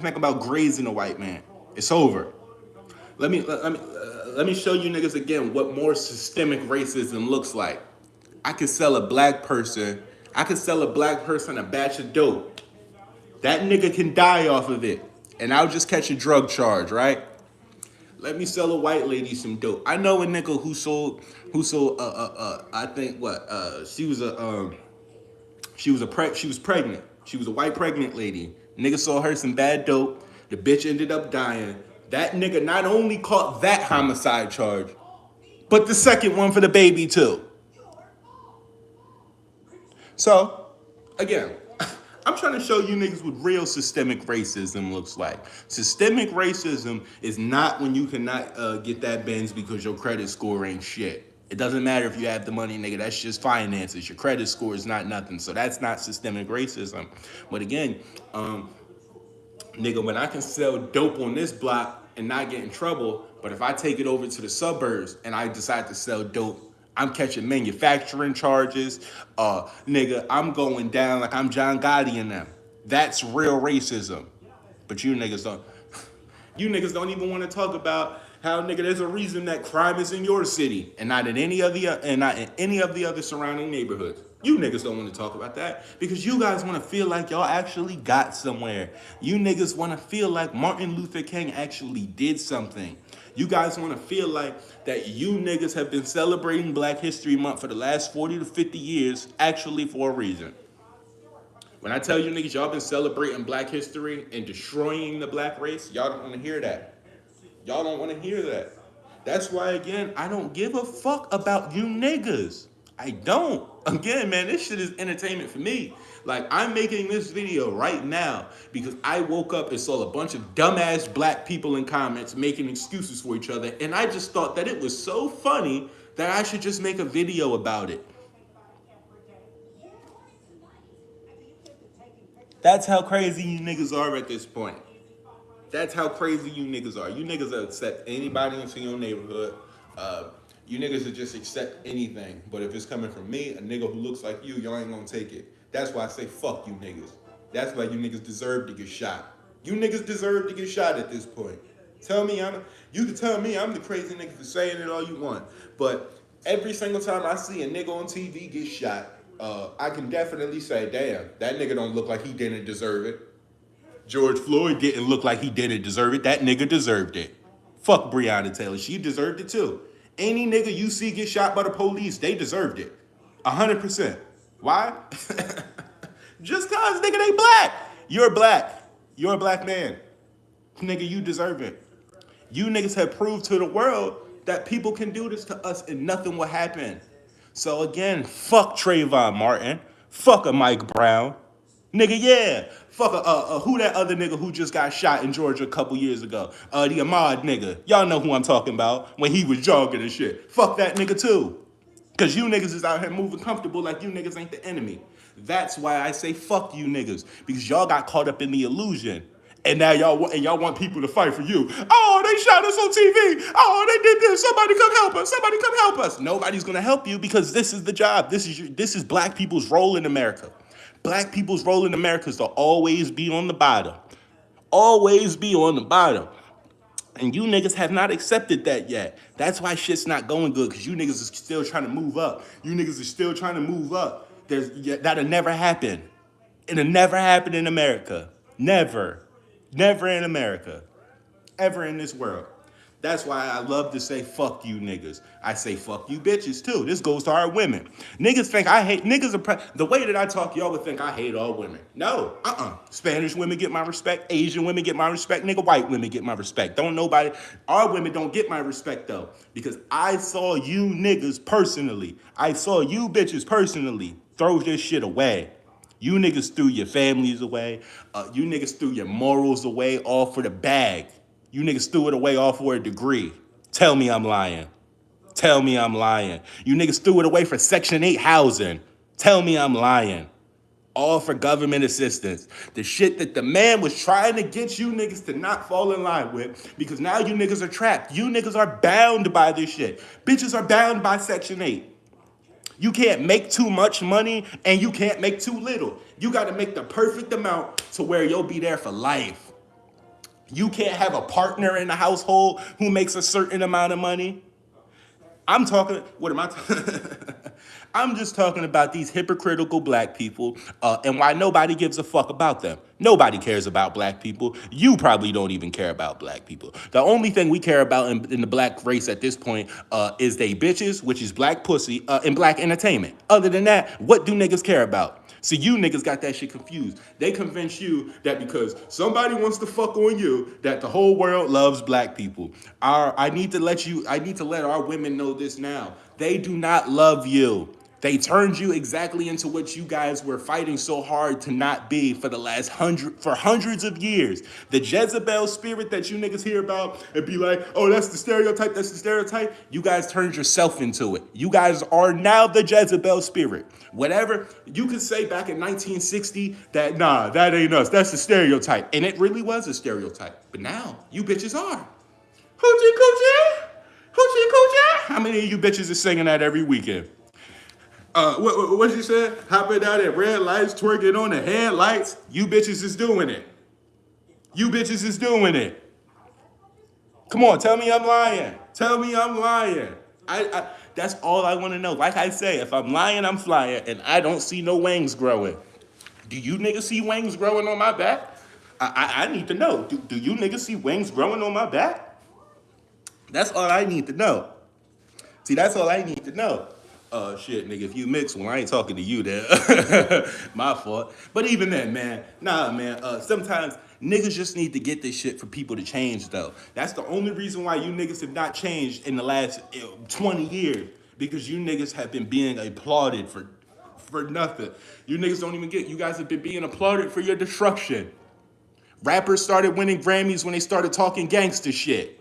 think about grazing a white man. It's over. Let me show you niggas again what more systemic racism looks like. I could sell a black person. I could sell a black person a batch of dope. That nigga can die off of it, and I'll just catch a drug charge, right? Let me sell a white lady some dope. I know a nigga who sold I think what she was pregnant. She was a white pregnant lady. Nigga sold her some bad dope. The bitch ended up dying. That nigga not only caught that homicide charge, but the second one for the baby too. So, again, I'm trying to show you niggas what real systemic racism looks like. Systemic racism is not when you cannot get that Benz because your credit score ain't shit. It doesn't matter if you have the money, nigga. That's just finances. Your credit score is not nothing. So that's not systemic racism. But again, nigga, when I can sell dope on this block and not get in trouble, but if I take it over to the suburbs and I decide to sell dope, I'm catching manufacturing charges. Nigga, I'm going down like I'm John Gotti and them. That's real racism. But you niggas don't even want to talk about how nigga there's a reason that crime is in your city and not in any of the other surrounding neighborhoods. You niggas don't want to talk about that because you guys want to feel like y'all actually got somewhere. You niggas want to feel like Martin Luther King actually did something. You guys want to feel like that you niggas have been celebrating Black History Month for the last 40 to 50 years actually for a reason. When I tell you niggas y'all been celebrating black history and destroying the black race, y'all don't want to hear that. Y'all don't want to hear that. That's why, again, I don't give a fuck about you niggas. I don't. Again, man, this shit is entertainment for me. Like, I'm making this video right now because I woke up and saw a bunch of dumbass black people in comments making excuses for each other, and I just thought that it was so funny that I should just make a video about it. That's how crazy you niggas are at this point. That's how crazy you niggas are. You niggas will accept anybody into your neighborhood. Uh, you niggas will just accept anything. But if it's coming from me, a nigga who looks like you, y'all ain't gonna take it. That's why I say fuck you niggas. That's why you niggas deserve to get shot. You niggas deserve to get shot at this point. Tell me you can tell me I'm the crazy nigga for saying it all you want. But every single time I see a nigga on TV get shot, I can definitely say, damn, that nigga don't look like he didn't deserve it. George Floyd didn't look like he didn't deserve it. That nigga deserved it. Fuck Breonna Taylor. She deserved it too. Any nigga you see get shot by the police, they deserved it. 100%. Why? Just cause, nigga, they black. You're black. You're a black man. Nigga, you deserve it. You niggas have proved to the world that people can do this to us and nothing will happen. So again, fuck Trayvon Martin. Fuck a Mike Brown. Nigga, yeah. Fuck who that other nigga who just got shot in Georgia a couple years ago? The Ahmaud nigga. Y'all know who I'm talking about when he was jogging and shit. Fuck that nigga too. Cause you niggas is out here moving comfortable like you niggas ain't the enemy. That's why I say fuck you niggas. Because y'all got caught up in the illusion. And now y'all want people to fight for you. Oh, they shot us on TV. Oh, they did this. Somebody come help us. Somebody come help us. Nobody's gonna help you because this is the job. This is black people's role in America. Black people's role in America is to always be on the bottom. Always be on the bottom. And you niggas have not accepted that yet. That's why shit's not going good, because you niggas are still trying to move up. You niggas are still trying to move up. That'll never happen. It'll never happen in America. Never. Never in America. Ever in this world. That's why I love to say fuck you niggas. I say fuck you bitches too. This goes to our women. Niggas think I hate, the way that I talk, y'all would think I hate all women. No, Spanish women get my respect. Asian women get my respect. Nigga, white women get my respect. Our women don't get my respect though. Because I saw you niggas personally. I saw you bitches personally throw this shit away. You niggas threw your families away. You niggas threw your morals away all for the bag. You niggas threw it away all for a degree. Tell me I'm lying. Tell me I'm lying. You niggas threw it away for Section 8 housing. Tell me I'm lying. All for government assistance. The shit that the man was trying to get you niggas to not fall in line with, because now you niggas are trapped. You niggas are bound by this shit. Bitches are bound by Section 8. You can't make too much money and you can't make too little. You got to make the perfect amount to where you'll be there for life. You can't have a partner in the household who makes a certain amount of money. I'm talking, what am I talking? I'm just talking about these hypocritical black people and why nobody gives a fuck about them. Nobody cares about black people. You probably don't even care about black people. The only thing we care about in the black race at this point is they bitches, which is black pussy, and black entertainment. Other than that, what do niggas care about? So you niggas got that shit confused. They convince you that because somebody wants to fuck on you, that the whole world loves black people. I need to let our women know this now. They do not love you. They turned you exactly into what you guys were fighting so hard to not be for the last hundreds of years. The Jezebel spirit that you niggas hear about and be like, oh, that's the stereotype, that's the stereotype. You guys turned yourself into it. You guys are now the Jezebel spirit. Whatever, you could say back in 1960 that, nah, that ain't us, that's the stereotype. And it really was a stereotype. But now, you bitches are. Hoochie coochie, hoochie coochie. How many of you bitches are singing that every weekend? What she said? Hopping out at red lights, twerking on the headlights. You bitches is doing it. You bitches is doing it. Come on, tell me I'm lying. Tell me I'm lying. That's all I want to know. Like I say, if I'm lying, I'm flying, and I don't see no wings growing. Do you niggas see wings growing on my back? I need to know. Do you niggas see wings growing on my back? That's all I need to know. See, that's all I need to know. Shit, nigga, if you mix, well, I ain't talking to you then. My fault. But even then, man, nah, man, sometimes niggas just need to get this shit for people to change, though. That's the only reason why you niggas have not changed in the last 20 years. Because you niggas have been being applauded for nothing. You niggas don't even get, you guys have been being applauded for your destruction. Rappers started winning Grammys when they started talking gangster shit.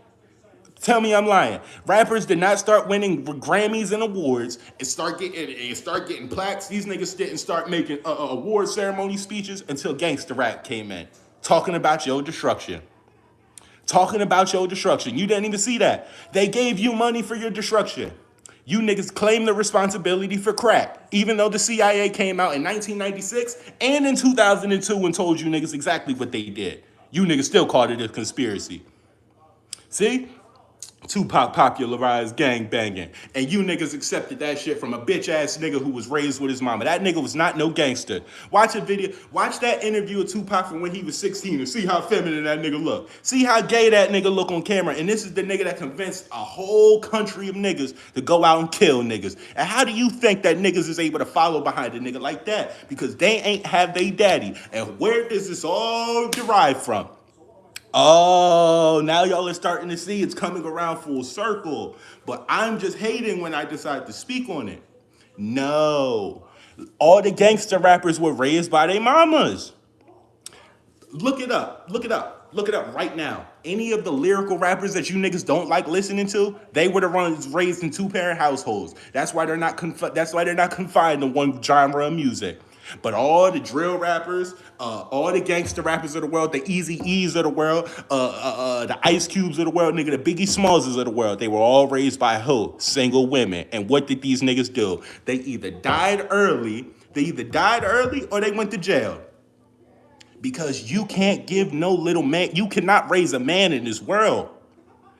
Tell me I'm lying. Rappers did not start winning Grammys and awards and start getting plaques. These niggas didn't start making award ceremony speeches until gangster rap came in, talking about your destruction. Talking about your destruction. You didn't even see that. They gave you money for your destruction. You niggas claim the responsibility for crack, even though the CIA came out in 1996 and in 2002 and told you niggas exactly what they did. You niggas still called it a conspiracy. See? Tupac popularized gang banging, and you niggas accepted that shit from a bitch ass nigga who was raised with his mama. That nigga was not no gangster. Watch that interview of Tupac from when he was 16 and see how feminine that nigga look. See how gay that nigga look on camera. And this is the nigga that convinced a whole country of niggas to go out and kill niggas. And how do you think that niggas is able to follow behind a nigga like that? Because they ain't have they daddy. And where does this all derive from? Oh, now y'all are starting to see it's coming around full circle. But I'm just hating when I decide to speak on it. No. All the gangster rappers were raised by their mamas. Look it up. Look it up. Look it up right now. Any of the lyrical rappers that you niggas don't like listening to, they were the ones raised in two-parent households. That's why they're not confined to one genre of music. But all the drill rappers, all the gangster rappers of the world, the Eazy-E's of the world, the Ice Cubes of the world, nigga, the Biggie Smalls of the world, they were all raised by who? Single women. And what did these niggas do? They either died early or they went to jail. Because you can't give no little man, you cannot raise a man in this world.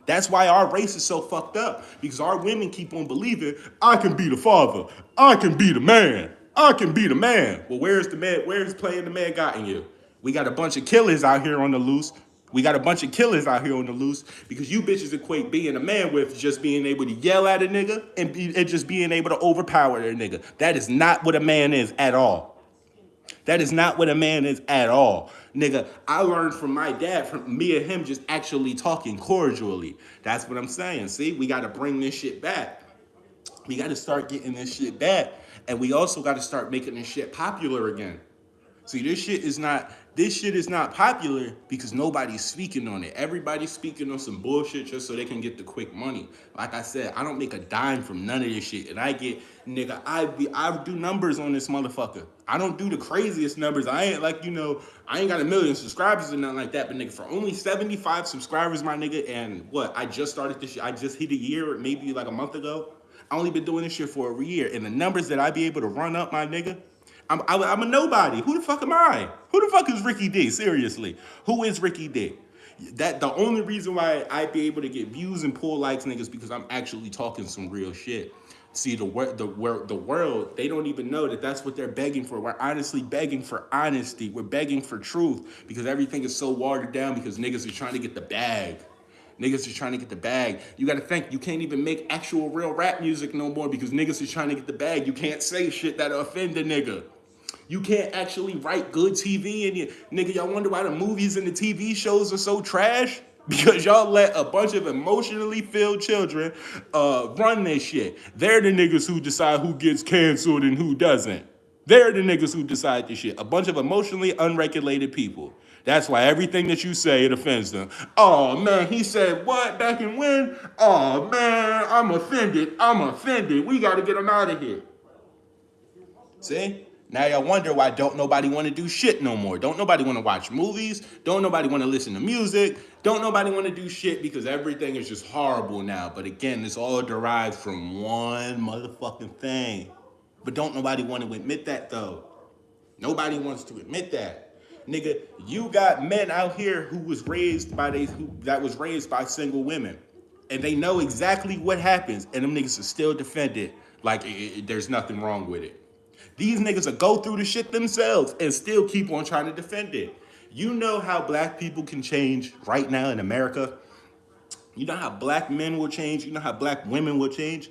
That's why our race is so fucked up. Because our women keep on believing, I can be the father, I can be the man. I can be the man. Well, where's the man? Where's playing the man gotten you? We got a bunch of killers out here on the loose. Because you bitches equate being a man with just being able to yell at a nigga and just being able to overpower a nigga. That is not what a man is at all. That is not what a man is at all. Nigga, I learned from my dad, from me and him just actually talking cordially. That's what I'm saying. See, we got to bring this shit back. We got to start getting this shit back. And we also got to start making this shit popular again. See, this shit is not popular because nobody's speaking on it. Everybody's speaking on some bullshit just so they can get the quick money. Like I said, I don't make a dime from none of this shit. And I get, nigga, I do numbers on this motherfucker. I don't do the craziest numbers. I ain't like, I ain't got 1 million subscribers or nothing like that. But nigga, for only 75 subscribers, my nigga, and what, I just started this shit. I just hit a year, maybe like a month ago. I only been doing this shit for a year, and the numbers that I be able to run up, my nigga, I'm a nobody. Who the fuck am I? Who the fuck is Ricky D? Seriously, who is Ricky D? That the only reason why I be able to get views and pull likes, niggas, because I'm actually talking some real shit. See, the world, they don't even know that that's what they're begging for. We're honestly begging for honesty. We're begging for truth because everything is so watered down because niggas are trying to get the bag. Niggas is trying to get the bag. You gotta think, you can't even make actual real rap music no more because niggas is trying to get the bag. You can't say shit that'll offend a nigga. You can't actually write good TV in you. Nigga, y'all wonder why the movies and the TV shows are so trash? Because y'all let a bunch of emotionally filled children run this shit. They're the niggas who decide who gets canceled and who doesn't. They're the niggas who decide this shit. A bunch of emotionally unregulated people. That's why everything that you say, it offends them. Oh man, he said what back in when? Oh man, I'm offended. I'm offended. We gotta get him out of here. See? Now y'all wonder why don't nobody want to do shit no more. Don't nobody want to watch movies. Don't nobody want to listen to music. Don't nobody want to do shit because everything is just horrible now. But again, it's all derived from one motherfucking thing. But don't nobody want to admit that though. Nobody wants to admit that. Nigga, you got men out here who was raised by that was raised by single women. And they know exactly what happens. And them niggas are still defended like there's nothing wrong with it. These niggas will go through the shit themselves and still keep on trying to defend it. You know how black people can change right now in America? You know how black men will change? You know how black women will change?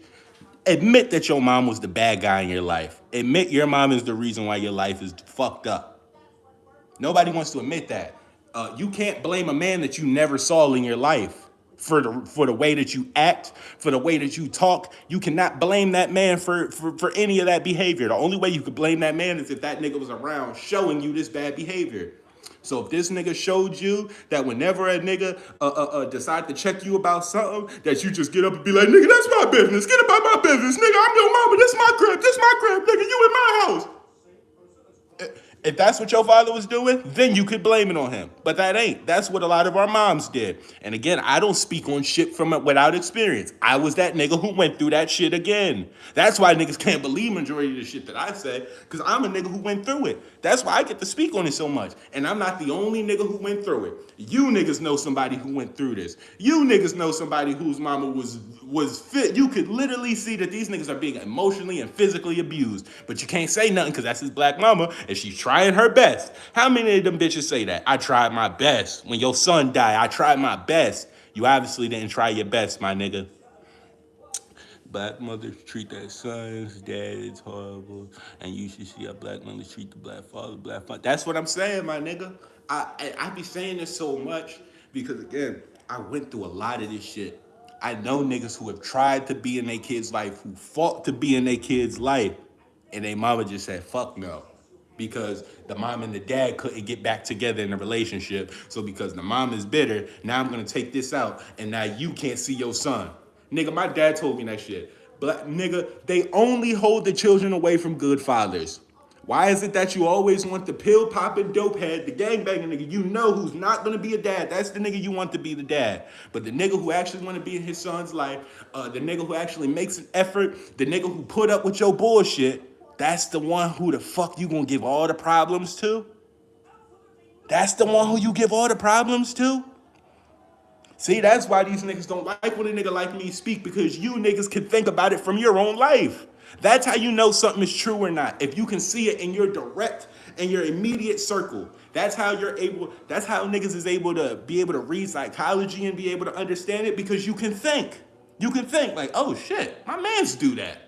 Admit that your mom was the bad guy in your life. Admit your mom is the reason why your life is fucked up. Nobody wants to admit that. You can't blame a man that you never saw in your life for the way that you act, for the way that you talk. You cannot blame that man for any of that behavior. The only way you could blame that man is if that nigga was around showing you this bad behavior. So if this nigga showed you that whenever a nigga decide to check you about something, that you just get up and be like, nigga, that's my business. Get about my business. Nigga, I'm your mama. This my crib. This my crib. Nigga, you in my house. If that's what your father was doing, then you could blame it on him. But that ain't. That's what a lot of our moms did. And again, I don't speak on shit from it without experience. I was that nigga who went through that shit again. That's why niggas can't believe majority of the shit that I say, because I'm a nigga who went through it. That's why I get to speak on it so much. And I'm not the only nigga who went through it. You niggas know somebody who went through this. You niggas know somebody whose mama was fit. You could literally see that these niggas are being emotionally and physically abused. But you can't say nothing because that's his black mama and she's trying her best. How many of them bitches say that? I tried my best. When your son died, I tried my best. You obviously didn't try your best, my nigga. Black mothers treat their sons, dad is horrible, and you should see how black mothers treat the black father, black father. That's what I'm saying, my nigga. I be saying this so much because again, I went through a lot of this shit. I know niggas who have tried to be in their kid's life, who fought to be in their kid's life, and their mama just said, fuck no. Because the mom and the dad couldn't get back together in a relationship. So because the mom is bitter, now I'm gonna take this out, and now you can't see your son. Nigga, my dad told me that shit. But nigga, they only hold the children away from good fathers. Why is it that you always want the pill popping dope head, the gangbanging nigga? You know who's not gonna be a dad. That's the nigga you want to be the dad. But the nigga who actually want to be in his son's life, the nigga who actually makes an effort, the nigga who put up with your bullshit, that's the one who the fuck you gonna give all the problems to? That's the one who you give all the problems to? See, that's why these niggas don't like when a nigga like me speak, because you niggas can think about it from your own life. That's how you know something is true or not. If you can see it in your direct, in your immediate circle, that's how niggas is able to be able to read psychology and be able to understand it, because you can think. You can think like, oh shit, my mans do that.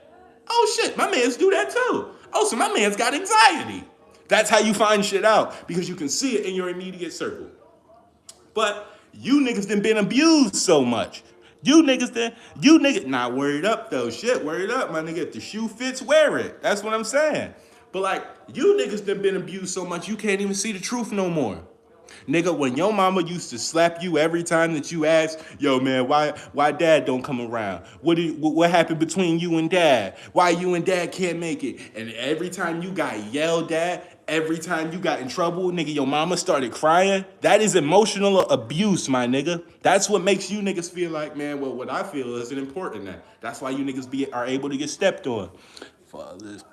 Oh shit, my mans do that too. Oh, so my man's got anxiety. That's how you find shit out, because you can see it in your immediate circle. But you niggas done been abused so much. You niggas, not worried up though. Shit, worried up, my nigga. If the shoe fits, wear it. That's what I'm saying. But like, you niggas done been abused so much, you can't even see the truth no more. Nigga, when your mama used to slap you every time that you asked, yo man, why dad don't come around? What happened between you and dad? Why you and dad can't make it? And every time you got yelled at, every time you got in trouble, nigga, your mama started crying. That is emotional abuse, my nigga. That's what makes you niggas feel like, man, well, what I feel isn't important now. That's why you niggas are able to get stepped on. Fathers.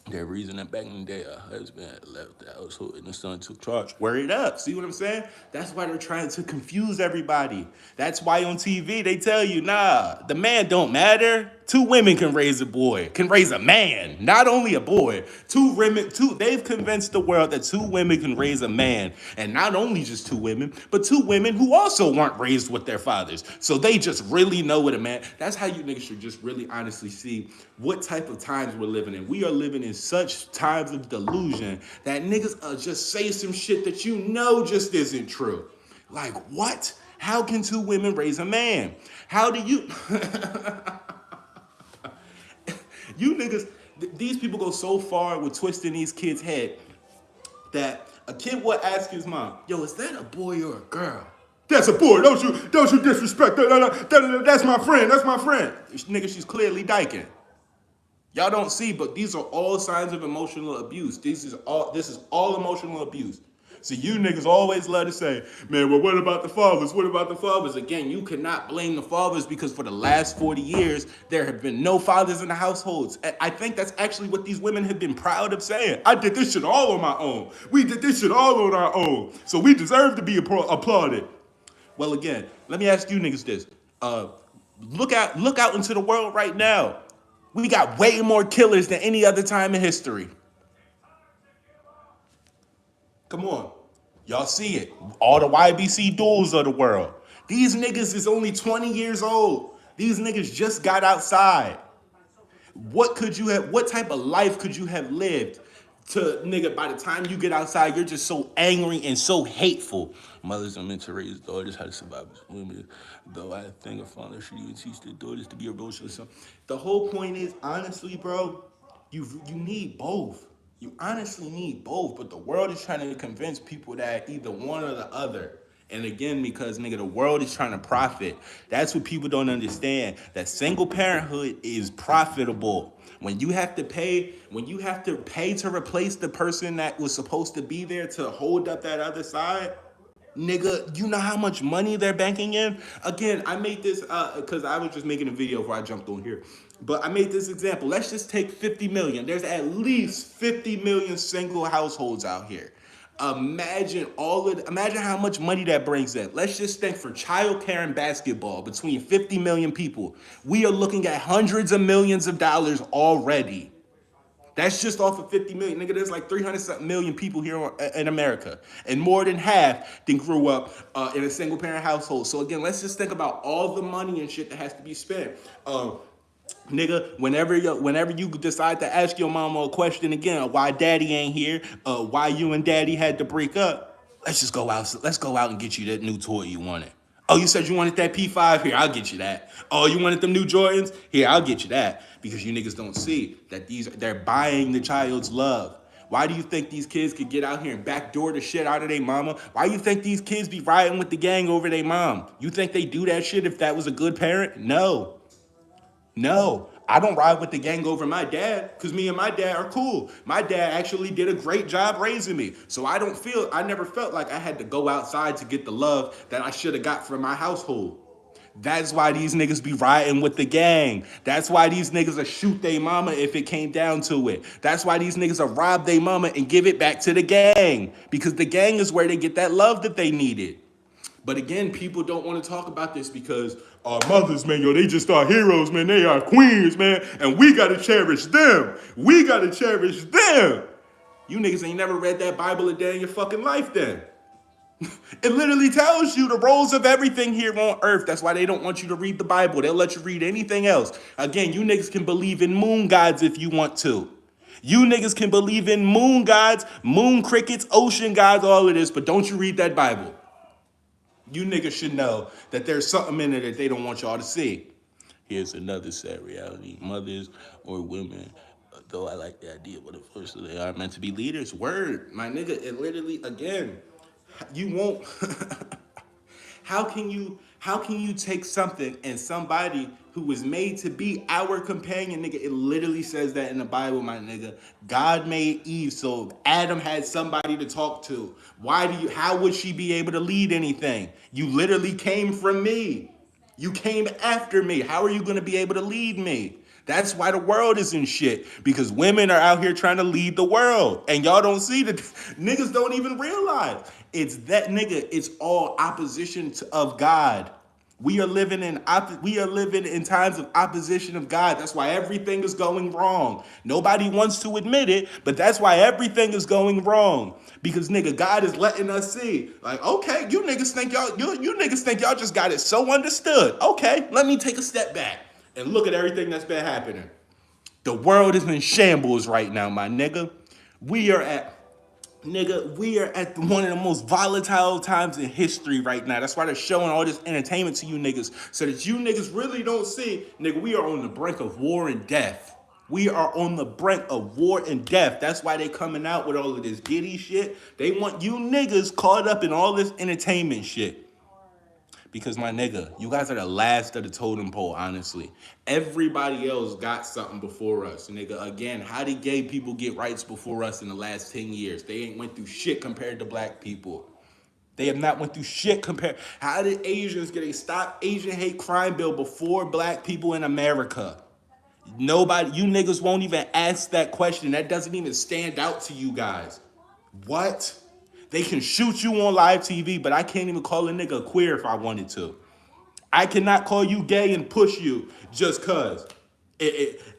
The reason that back in the day, a husband had left the household and the son took charge. Word up. See what I'm saying? That's why they're trying to confuse everybody. That's why on TV they tell you, nah, the man don't matter. Two women can raise a boy, can raise a man, not only a boy. They've convinced the world that two women can raise a man. And not only just two women, but two women who also weren't raised with their fathers. So they just really know what a man. That's how you niggas should just really honestly see what type of times we're living in. We are living in such times of delusion that niggas just say some shit that you know just isn't true. Like, what? How can two women raise a man? How do you... You niggas, these people go so far with twisting these kids' head that a kid will ask his mom, yo, is that a boy or a girl? That's a boy. Don't you disrespect that. That's my friend. That's my friend. Nigga, she's clearly dyking. Y'all don't see, but these are all signs of emotional abuse. This is all emotional abuse. So you niggas always love to say, man, well, what about the fathers? What about the fathers? Again, you cannot blame the fathers because for the last 40 years, there have been no fathers in the households. I think that's actually what these women have been proud of saying. I did this shit all on my own. We did this shit all on our own. So we deserve to be applauded. Well, again, let me ask you niggas this. Look out into the world right now. We got way more killers than any other time in history. Come on. Y'all see it. All the YBC duels of the world. These niggas is only 20 years old. These niggas just got outside. What type of life could you have lived to, nigga, by the time you get outside, you're just so angry and so hateful. Mothers are meant to raise daughters how to survive as women. Though I think a father should even teach their daughters to be a virtuous son. The whole point is, honestly, bro, you need both. You honestly need both, but the world is trying to convince people that either one or the other. And again, because nigga, the world is trying to profit. That's what people don't understand. That single parenthood is profitable. When you have to pay to replace the person that was supposed to be there to hold up that other side, nigga, you know how much money they're banking in? Again, I made this because I was just making a video before I jumped on here. But I made this example. Let's just take 50 million. There's at least 50 million single households out here. Imagine how much money that brings in. Let's just think for childcare and basketball between 50 million people. We are looking at hundreds of millions of dollars already. That's just off of 50 million. Nigga, there's like 300 million people here in America. And more than half then grew up in a single parent household. So again, let's just think about all the money and shit that has to be spent. Nigga, whenever you decide to ask your mama a question again, why daddy ain't here, why you and daddy had to break up, let's go out and get you that new toy you wanted. Oh, you said you wanted that P5? Here, I'll get you that. Oh, you wanted them new Jordans? Here, I'll get you that. Because you niggas don't see that they're buying the child's love. Why do you think these kids could get out here and backdoor the shit out of their mama? Why do you think these kids be riding with the gang over their mom? You think they do that shit if that was a good parent? No. I don't ride with the gang over my dad because me and my dad are cool. My dad actually did a great job raising me. So I never felt like I had to go outside to get the love that I should have got from my household. That's why these niggas be riding with the gang. That's why these niggas will shoot their mama if it came down to it. That's why these niggas will rob their mama and give it back to the gang. Because the gang is where they get that love that they needed. But again, people don't want to talk about this because our mothers, man, they just are heroes, man. They are queens, man. And we got to cherish them. We got to cherish them. You niggas ain't never read that Bible a day in your fucking life then. It literally tells you the roles of everything here on earth. That's why they don't want you to read the Bible. They'll let you read anything else. Again, you niggas can believe in moon gods if you want to. You niggas can believe in moon gods, moon crickets, ocean gods, all of this, but don't you read that Bible. You niggas should know that there's something in it that they don't want y'all to see. Here's another sad reality. Mothers or women, though I like the idea, but unfortunately they are meant to be leaders. Word, my nigga, it literally, again, you won't. How can you take something and somebody who was made to be our companion, nigga? It literally says that in the Bible, my nigga. God made Eve, so Adam had somebody to talk to. How would she be able to lead anything? You literally came from me. You came after me. How are you going to be able to lead me? That's why the world is in shit. Because women are out here trying to lead the world. And y'all don't see that. Niggas don't even realize. It's that nigga, it's all opposition of God. We are living in times of opposition of God. That's why everything is going wrong. Nobody wants to admit it, but that's why everything is going wrong. Because nigga, God is letting us see. Like, okay, you niggas think y'all just got it so understood. Okay, let me take a step back and look at everything that's been happening. The world is in shambles right now, my nigga. We are at one of the most volatile times in history right now. That's why they're showing all this entertainment to you niggas, so that you niggas really don't see, nigga, we are on the brink of war and death. We are on the brink of war and death. That's why they coming out with all of this giddy shit. They want you niggas caught up in all this entertainment shit. Because my nigga, you guys are the last of the totem pole, honestly. Everybody else got something before us. Nigga, again, how did gay people get rights before us in the last 10 years? They ain't went through shit compared to black people. They have not went through shit compared. How did Asians get a Stop Asian Hate Crime bill before black people in America? Nobody, you niggas won't even ask that question. That doesn't even stand out to you guys. What? They can shoot you on live TV, but I can't even call a nigga queer if I wanted to. I cannot call you gay and push you just cause.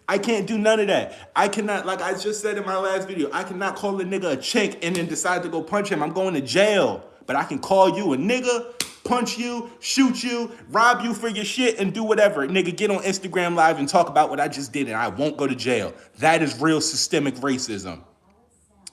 I can't do none of that. I cannot, like I just said in my last video, I cannot call a nigga a chink and then decide to go punch him. I'm going to jail. But I can call you a nigga, punch you, shoot you, rob you for your shit, and do whatever. Nigga, get on Instagram Live and talk about what I just did, and I won't go to jail. That is real systemic racism.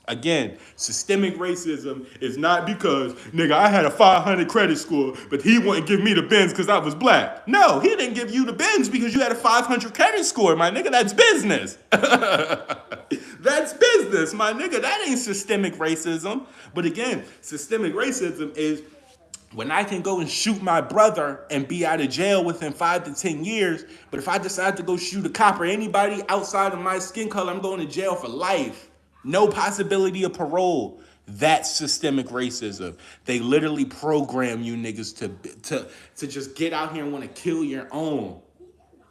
Again, systemic racism is not because, nigga, I had a 500 credit score, but he wouldn't give me the Benz because I was black. No, he didn't give you the Benz because you had a 500 credit score, my nigga. That's business. That's business, my nigga. That ain't systemic racism. But again, systemic racism is when I can go and shoot my brother and be out of jail within 5 to 10 years, but if I decide to go shoot a cop or anybody outside of my skin color, I'm going to jail for life. No possibility of parole. That's systemic racism. They literally program you niggas to just get out here and want to kill your own.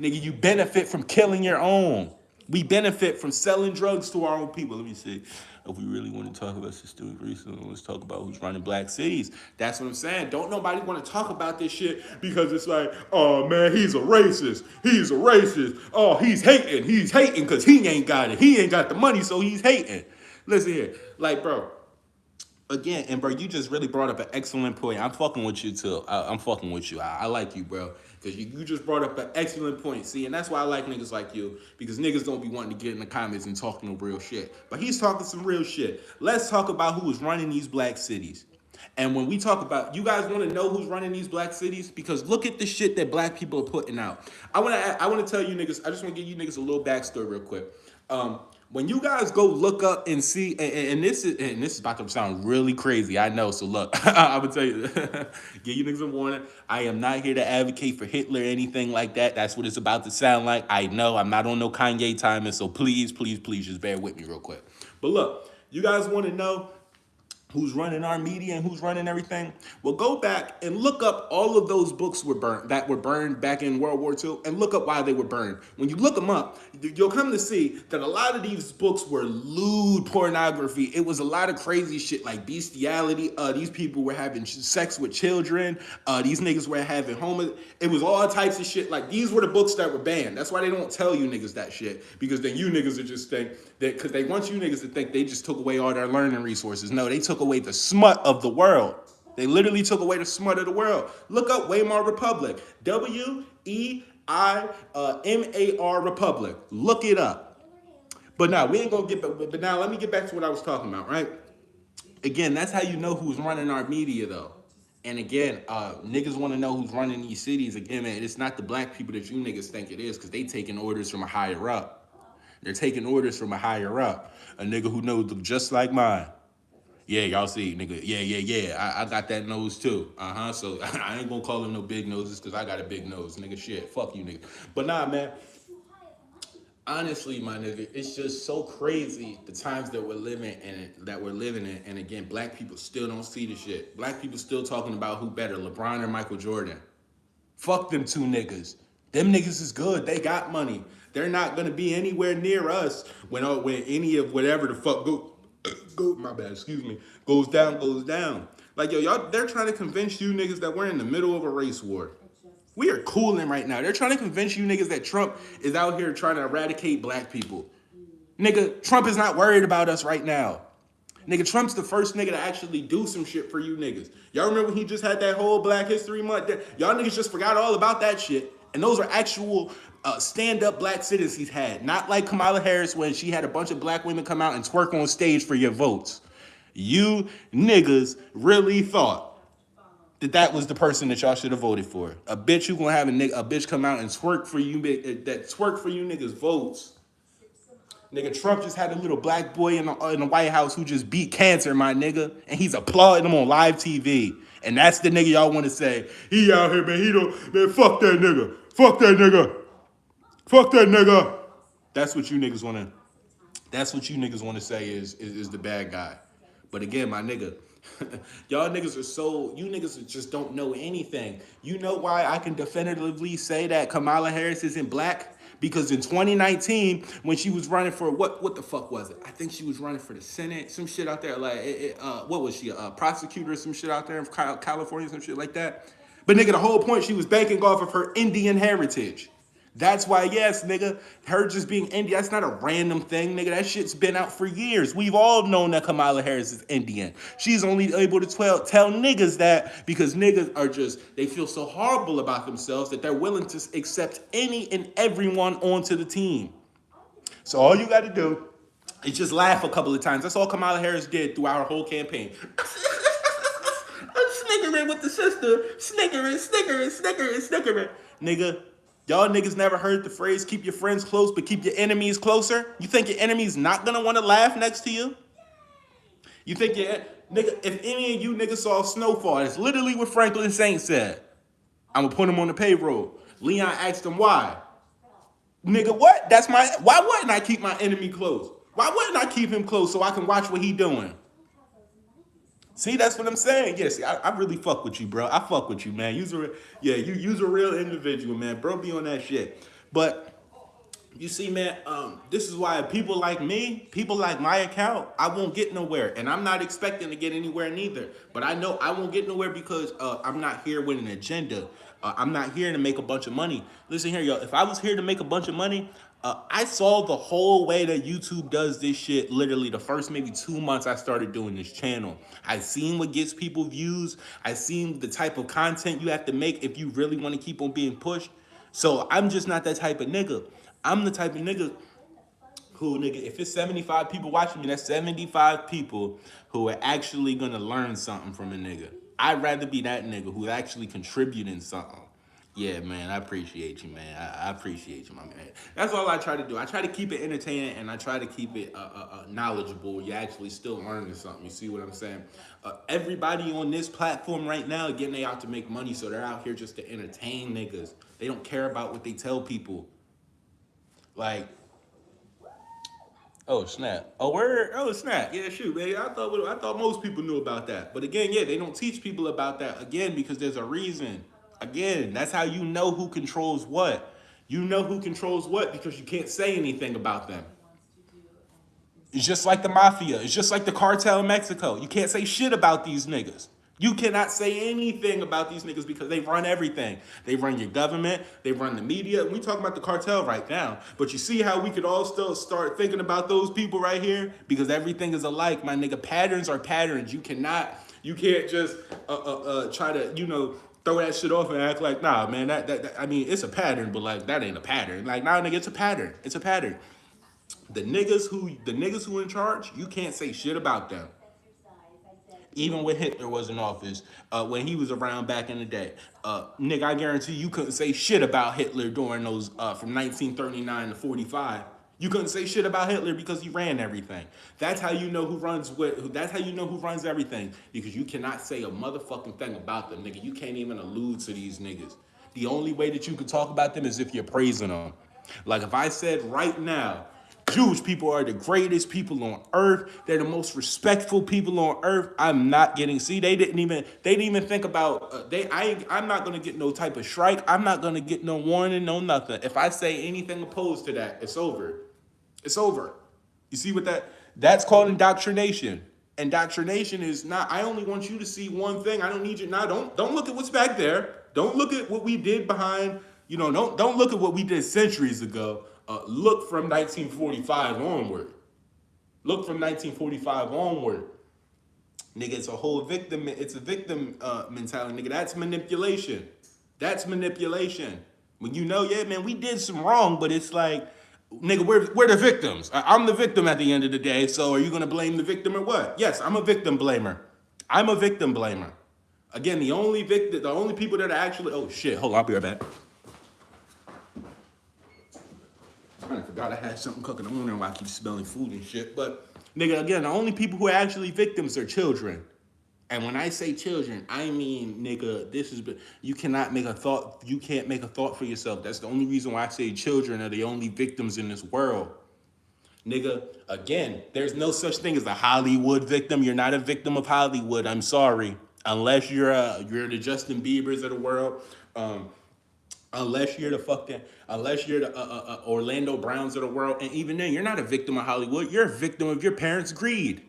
Nigga, you benefit from killing your own. We benefit from selling drugs to our own people. Let me see. If we really want to talk about systemic racism, let's talk about who's running black cities. That's what I'm saying. Don't nobody want to talk about this shit because it's like, oh man, he's a racist. He's a racist. Oh, he's hating. He's hating because he ain't got it. He ain't got the money, so he's hating. Listen here. Like, bro. Again, and bro, you just really brought up an excellent point. I'm fucking with you too. I'm fucking with you. I like you, bro. Because you just brought up an excellent point. See, and that's why I like niggas like you. Because niggas don't be wanting to get in the comments and talking no real shit. But he's talking some real shit. Let's talk about who is running these black cities. And when we talk about, you guys want to know who's running these black cities? Because look at the shit that black people are putting out. I want to tell you niggas, I just want to give you niggas a little backstory real quick. When you guys go look up and see, and this is about to sound really crazy, I know. So look, I would tell you, give you niggas a warning. I am not here to advocate for Hitler or anything like that. That's what it's about to sound like. I know I'm not on no Kanye timing, so please, please, please, just bear with me real quick. But look, you guys want to know who's running our media and who's running everything? Well, go back and look up all of those books that were burned back in World War II and look up why they were burned. When you look them up, you'll come to see that a lot of these books were lewd pornography. It was a lot of crazy shit like bestiality. These people were having sex with children. These niggas were having it was all types of shit. Like, these were the books that were banned. That's why they don't tell you niggas that shit, because then you niggas are just think that, because they want you niggas to think they just took away all their learning resources. No, they took away the smut of the world. They literally took away the smut of the world. Look up Weimar Republic. Weimar Republic. Look it up. But now, we ain't gonna get back, but now let me get back to what I was talking about, right? Again, that's how you know who's running our media, though. And again, niggas want to know who's running these cities. Again, man, it's not the black people that you niggas think it is, because they taking orders from a higher up. They're taking orders from a higher up. A nigga who knows them just like mine. Yeah, y'all see, nigga. Yeah. I got that nose too. So I ain't gonna call him no big noses because I got a big nose, nigga. Shit, fuck you, nigga. But nah, man. Honestly, my nigga, it's just so crazy the times that we're living in. And again, black people still don't see the shit. Black people still talking about who better, LeBron or Michael Jordan. Fuck them two niggas. Them niggas is good. They got money. They're not gonna be anywhere near us when any of whatever the fuck go my bad, excuse me, goes down. Like yo, y'all, they're trying to convince you niggas that we're in the middle of a race war. We are cooling right now. They're trying to convince you niggas that Trump is out here trying to eradicate black people. Nigga, Trump is not worried about us right now. Nigga, Trump's the first nigga to actually do some shit for you niggas. Y'all remember when he just had that whole Black History Month? Y'all niggas just forgot all about that shit. And those are actual stand-up black citizens he's had. Not like Kamala Harris when she had a bunch of black women come out and twerk on stage for your votes. You niggas really thought that was the person that y'all should have voted for. A bitch who gonna have a bitch come out and twerk for you, that twerk for you niggas votes. Nigga, Trump just had a little black boy in the White House who just beat cancer, my nigga, and he's applauding him on live TV. And that's the nigga y'all want to say, he out here, man, man, fuck that nigga. Fuck that nigga. Fuck that nigga. That's what you niggas want to say is the bad guy. But again, my nigga, y'all niggas you niggas just don't know anything. You know why I can definitively say that Kamala Harris isn't black? Because in 2019, when she was running for, what the fuck was it? I think she was running for the Senate, some shit out there. Like, what was she, a prosecutor or some shit out there in California, some shit like that? But nigga, the whole point, she was banking off of her Indian heritage. That's why, yes, nigga, her just being Indian, that's not a random thing, nigga. That shit's been out for years. We've all known that Kamala Harris is Indian. She's only able to tell niggas that because niggas are they feel so horrible about themselves that they're willing to accept any and everyone onto the team. So all you got to do is just laugh a couple of times. That's all Kamala Harris did throughout her whole campaign. I'm snickering with the sister. Snickering. Nigga. Y'all niggas never heard the phrase, keep your friends close, but keep your enemies closer? You think your enemy's not gonna wanna laugh next to you? You think nigga, if any of you niggas saw Snowfall, that's literally what Franklin Saint said. I'm gonna put him on the payroll. Leon asked him why. Nigga, what? Why wouldn't I keep my enemy close? Why wouldn't I keep him close so I can watch what he doing? See, that's what I'm saying. Yes, I really fuck with you, bro. I fuck with you, man. You's a real individual, man. Bro, be on that shit. But you see, man, this is why people like me, people like my account, I won't get nowhere. And I'm not expecting to get anywhere neither. But I know I won't get nowhere because I'm not here with an agenda. I'm not here to make a bunch of money. Listen here, y'all. If I was here to make a bunch of money, I saw the whole way that YouTube does this shit literally the first maybe 2 months I started doing this channel. I seen what gets people views. I seen the type of content you have to make if you really want to keep on being pushed. So I'm just not that type of nigga. I'm the type of nigga who, nigga, if it's 75 people watching me, that's 75 people who are actually going to learn something from a nigga. I'd rather be that nigga who's actually contributing something. Yeah, man, I appreciate you, man. I appreciate you, my man. That's all I try to do. I try to keep it entertaining and I try to keep it knowledgeable. You're actually still learning something. You see what I'm saying? Everybody on this platform right now, again, they out to make money, so they're out here just to entertain niggas. They don't care about what they tell people. Like, oh, snap. Oh, word? Oh, snap. Yeah, shoot, man. I thought most people knew about that. But again, yeah, they don't teach people about that, again, because there's a reason. Again, that's how you know who controls what. You know who controls what because you can't say anything about them. It's just like the mafia. It's just like the cartel in Mexico. You can't say shit about these niggas. You cannot say anything about these niggas because they run everything. They run your government. They run the media. We talk about the cartel right now. But you see how we could all still start thinking about those people right here? Because everything is alike, my nigga. Patterns are patterns. You can't just try to, throw that shit off and act like, nah, man, I mean, it's a pattern, but like, that ain't a pattern. Like, nah, nigga, it's a pattern. It's a pattern. The niggas who in charge, you can't say shit about them. Even when Hitler was in office, when he was around back in the day, nigga, I guarantee you couldn't say shit about Hitler during those, from 1939 to 45. You couldn't say shit about Hitler because he ran everything. That's how you know who runs everything. Because you cannot say a motherfucking thing about them, nigga. You can't even allude to these niggas. The only way that you can talk about them is if you're praising them. Like if I said right now, Jewish people are the greatest people on earth. They're the most respectful people on earth. I'm not getting. See, they didn't even think about. I'm not gonna get no type of strike. I'm not gonna get no warning, no nothing. If I say anything opposed to that, it's over. It's over. You see what that's called indoctrination. Indoctrination is not. I only want you to see one thing. I don't need you now. Don't look at what's back there. Don't look at what we did behind. Don't look at what we did centuries ago. Look from 1945 onward. Look from 1945 onward. Nigga, it's a whole victim. It's a victim mentality, nigga. That's manipulation. That's manipulation. When yeah, man, we did some wrong, but it's like, nigga, we're the victims. I'm the victim at the end of the day. So are you gonna blame the victim or what? Yes, I'm a victim blamer. I'm a victim blamer. Again, the only people that are actually. Oh shit! Hold on, I'll be right back. I forgot I had something cooking. I'm wondering why I keep smelling food and shit. But nigga, again, the only people who are actually victims are children. And when I say children, I mean, nigga, you cannot make a thought. You can't make a thought for yourself. That's the only reason why I say children are the only victims in this world. Nigga, again, there's no such thing as a Hollywood victim. You're not a victim of Hollywood. I'm sorry. Unless you're the Justin Biebers of the world. Unless you're the Orlando Browns of the world, and even then, you're not a victim of Hollywood. You're a victim of your parents' greed.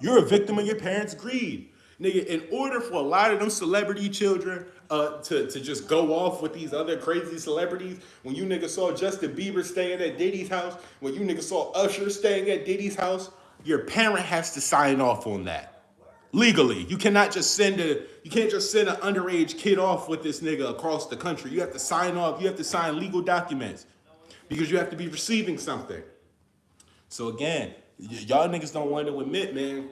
You're a victim of your parents' greed, nigga. In order for a lot of them celebrity children to just go off with these other crazy celebrities, when you niggas saw Justin Bieber staying at Diddy's house, when you niggas saw Usher staying at Diddy's house, your parent has to sign off on that. Legally, you can't just send an underage kid off with this nigga across the country. You have to sign off. You have to sign legal documents because you have to be receiving something. So again, y'all niggas don't want to admit, man.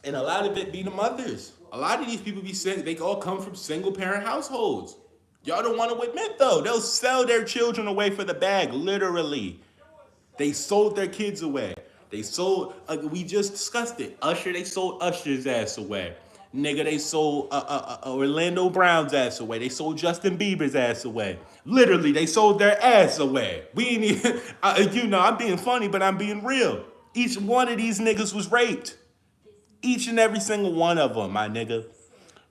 And a lot of it be the mothers. A lot of these people they all come from single parent households. Y'all don't want to admit though. They'll sell their children away for the bag, literally. They sold their kids away. They sold, we just discussed it. Usher, they sold Usher's ass away. Nigga, they sold Orlando Brown's ass away. They sold Justin Bieber's ass away. Literally, they sold their ass away. We ain't even, I'm being funny, but I'm being real. Each one of these niggas was raped. Each and every single one of them, my nigga.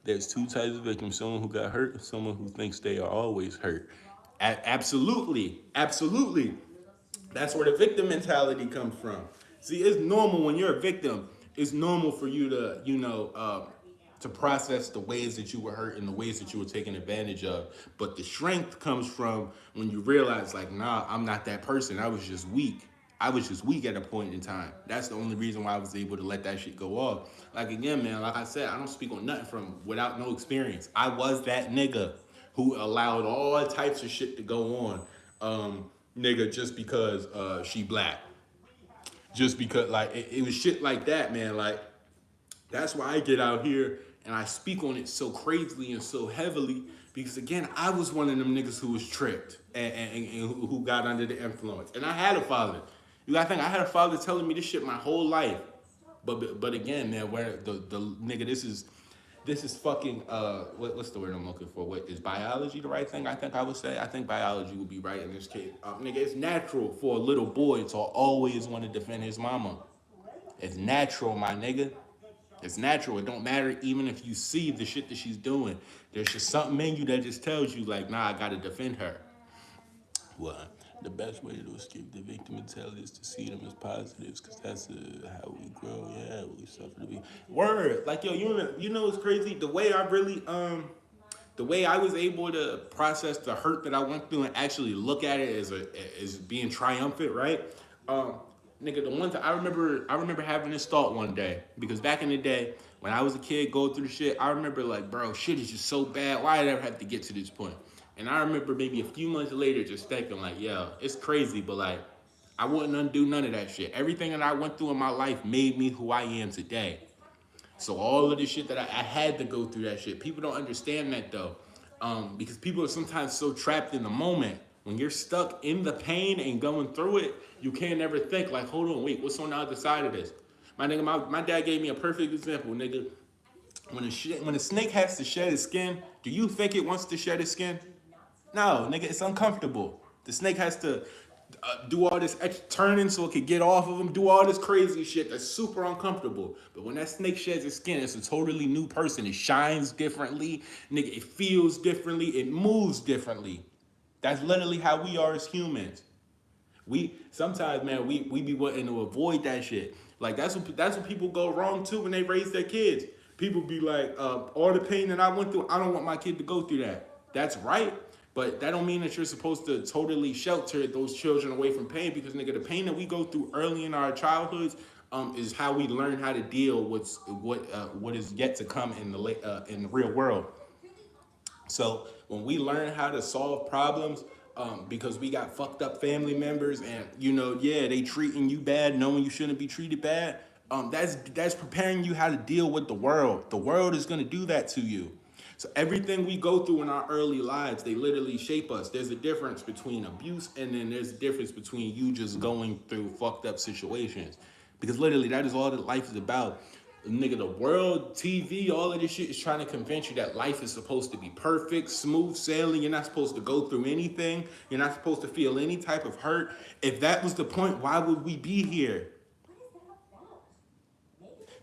There's two types of victims, someone who got hurt and someone who thinks they are always hurt. Absolutely. That's where the victim mentality comes from. See, it's normal when you're a victim. It's normal for you to, to process the ways that you were hurt and the ways that you were taken advantage of. But the strength comes from when you realize, like, nah, I'm not that person. I was just weak. I was just weak at a point in time. That's the only reason why I was able to let that shit go off. Like, again, man, like I said, I don't speak on nothing without no experience. I was that nigga who allowed all types of shit to go on, nigga, just because she black. Just because, like, it was shit like that, man. Like, that's why I get out here and I speak on it so crazily and so heavily because, again, I was one of them niggas who was tricked and who got under the influence. And I had a father. You gotta think, I had a father telling me this shit my whole life. But again, man, where the nigga, this is fucking, what's the word I'm looking for? What, is biology the right thing? I think I would say. I think biology would be right in this case. Nigga, it's natural for a little boy to always want to defend his mama. It's natural, my nigga. It's natural. It don't matter even if you see the shit that she's doing. There's just something in you that just tells you, like, nah, I gotta defend her. Well, the best way to escape the victim mentality is to see them as positives, because that's how we grow. Yeah, we suffer to be. Word. Like, yo, you know what's crazy? The way I really, the way I was able to process the hurt that I went through and actually look at it as being triumphant, right? Nigga, the one thing I remember having this thought one day, because back in the day, when I was a kid going through the shit, I remember like, bro, shit is just so bad. Why did I ever have to get to this point? And I remember maybe a few months later just thinking like, yo, it's crazy, but like, I wouldn't undo none of that shit. Everything that I went through in my life made me who I am today. So all of this shit that I had to go through that shit. People don't understand that though. Because people are sometimes so trapped in the moment. When you're stuck in the pain and going through it, you can't ever think like, hold on, wait, what's on the other side of this? My nigga, my dad gave me a perfect example, nigga. When a snake has to shed its skin, do you think it wants to shed its skin? No, nigga, it's uncomfortable. The snake has to, do all this extra turning so it could get off of them, do all this crazy shit that's super uncomfortable. But when that snake sheds its skin, it's a totally new person. It shines differently, nigga. It feels differently. It moves differently. That's literally how we are as humans. We sometimes, man, we be wanting to avoid that shit. Like that's what people go wrong too when they raise their kids. People be like, all the pain that I went through, I don't want my kid to go through that. That's right. But that don't mean that you're supposed to totally shelter those children away from pain, because nigga, the pain that we go through early in our childhoods is how we learn how to deal with what is yet to come in the real world. So when we learn how to solve problems, because we got fucked up family members, and yeah, they treating you bad, knowing you shouldn't be treated bad. That's preparing you how to deal with the world. The world is gonna do that to you. So everything we go through in our early lives, they literally shape us. There's a difference between abuse, and then there's a difference between you just going through fucked up situations. Because literally, that is all that life is about. Nigga, the world, TV, all of this shit is trying to convince you that life is supposed to be perfect, smooth sailing. You're not supposed to go through anything. You're not supposed to feel any type of hurt. If that was the point, why would we be here?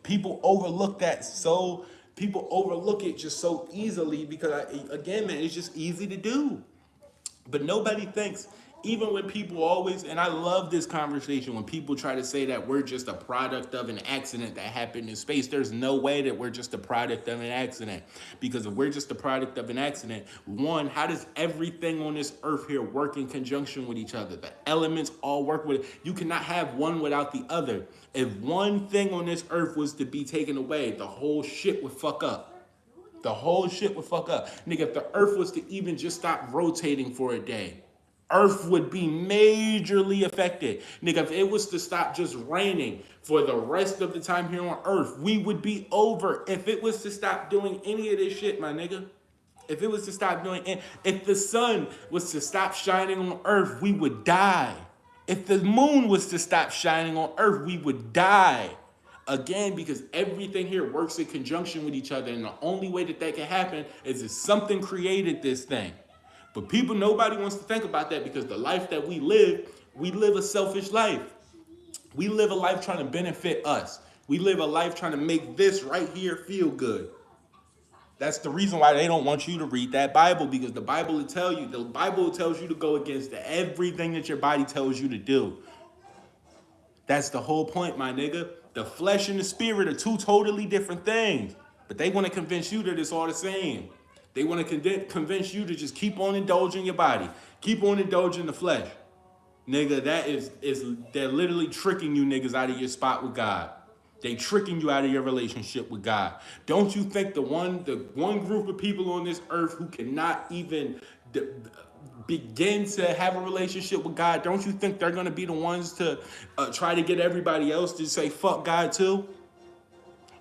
People overlook that so People overlook it just so easily because again, man, it's just easy to do. But nobody thinks, even when people always, and I love this conversation, when people try to say that we're just a product of an accident that happened in space. There's no way that we're just a product of an accident. Because if we're just a product of an accident, one, how does everything on this earth here work in conjunction with each other? The elements all work with it. You cannot have one without the other. If one thing on this earth was to be taken away, the whole shit would fuck up. The whole shit would fuck up. Nigga, if the earth was to even just stop rotating for a day, earth would be majorly affected. Nigga, if it was to stop just raining for the rest of the time here on earth, we would be over. If it was to stop doing any of this shit, my nigga, if it was to stop doing it, if the sun was to stop shining on earth, we would die. If the moon was to stop shining on earth, we would die. Again, because everything here works in conjunction with each other, and the only way that can happen is if something created this thing. But people, nobody wants to think about that, because the life that we live a selfish life. We live a life trying to benefit us. We live a life trying to make this right here feel good. That's the reason why they don't want you to read that Bible, because the Bible tells you to go against everything that your body tells you to do. That's the whole point, my nigga. The flesh and the spirit are two totally different things. But they want to convince you that it's all the same. They want to convince you to just keep on indulging your body. Keep on indulging the flesh. Nigga, they're literally tricking you niggas out of your spot with God. They tricking you out of your relationship with God. Don't you think the one group of people on this earth who cannot even begin to have a relationship with God, don't you think they're going to be the ones to try to get everybody else to say fuck God too?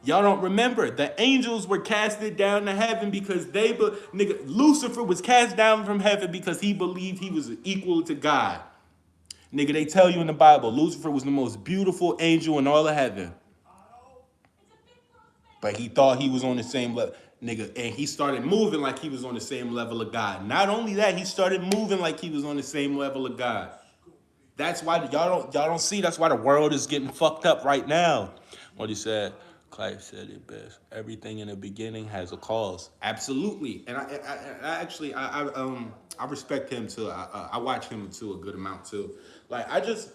Y'all don't remember, the angels were casted down to heaven because nigga, Lucifer was cast down from heaven because he believed he was equal to God. Nigga, they tell you in the Bible, Lucifer was the most beautiful angel in all of heaven. But he thought he was on the same level. Nigga, and he started moving like he was on the same level of God. Not only that, he started moving like he was on the same level of God. That's why y'all don't see. That's why the world is getting fucked up right now. What he said, Clive said it best. Everything in the beginning has a cause. Absolutely, and I respect him too. I watch him too a good amount too. Like I just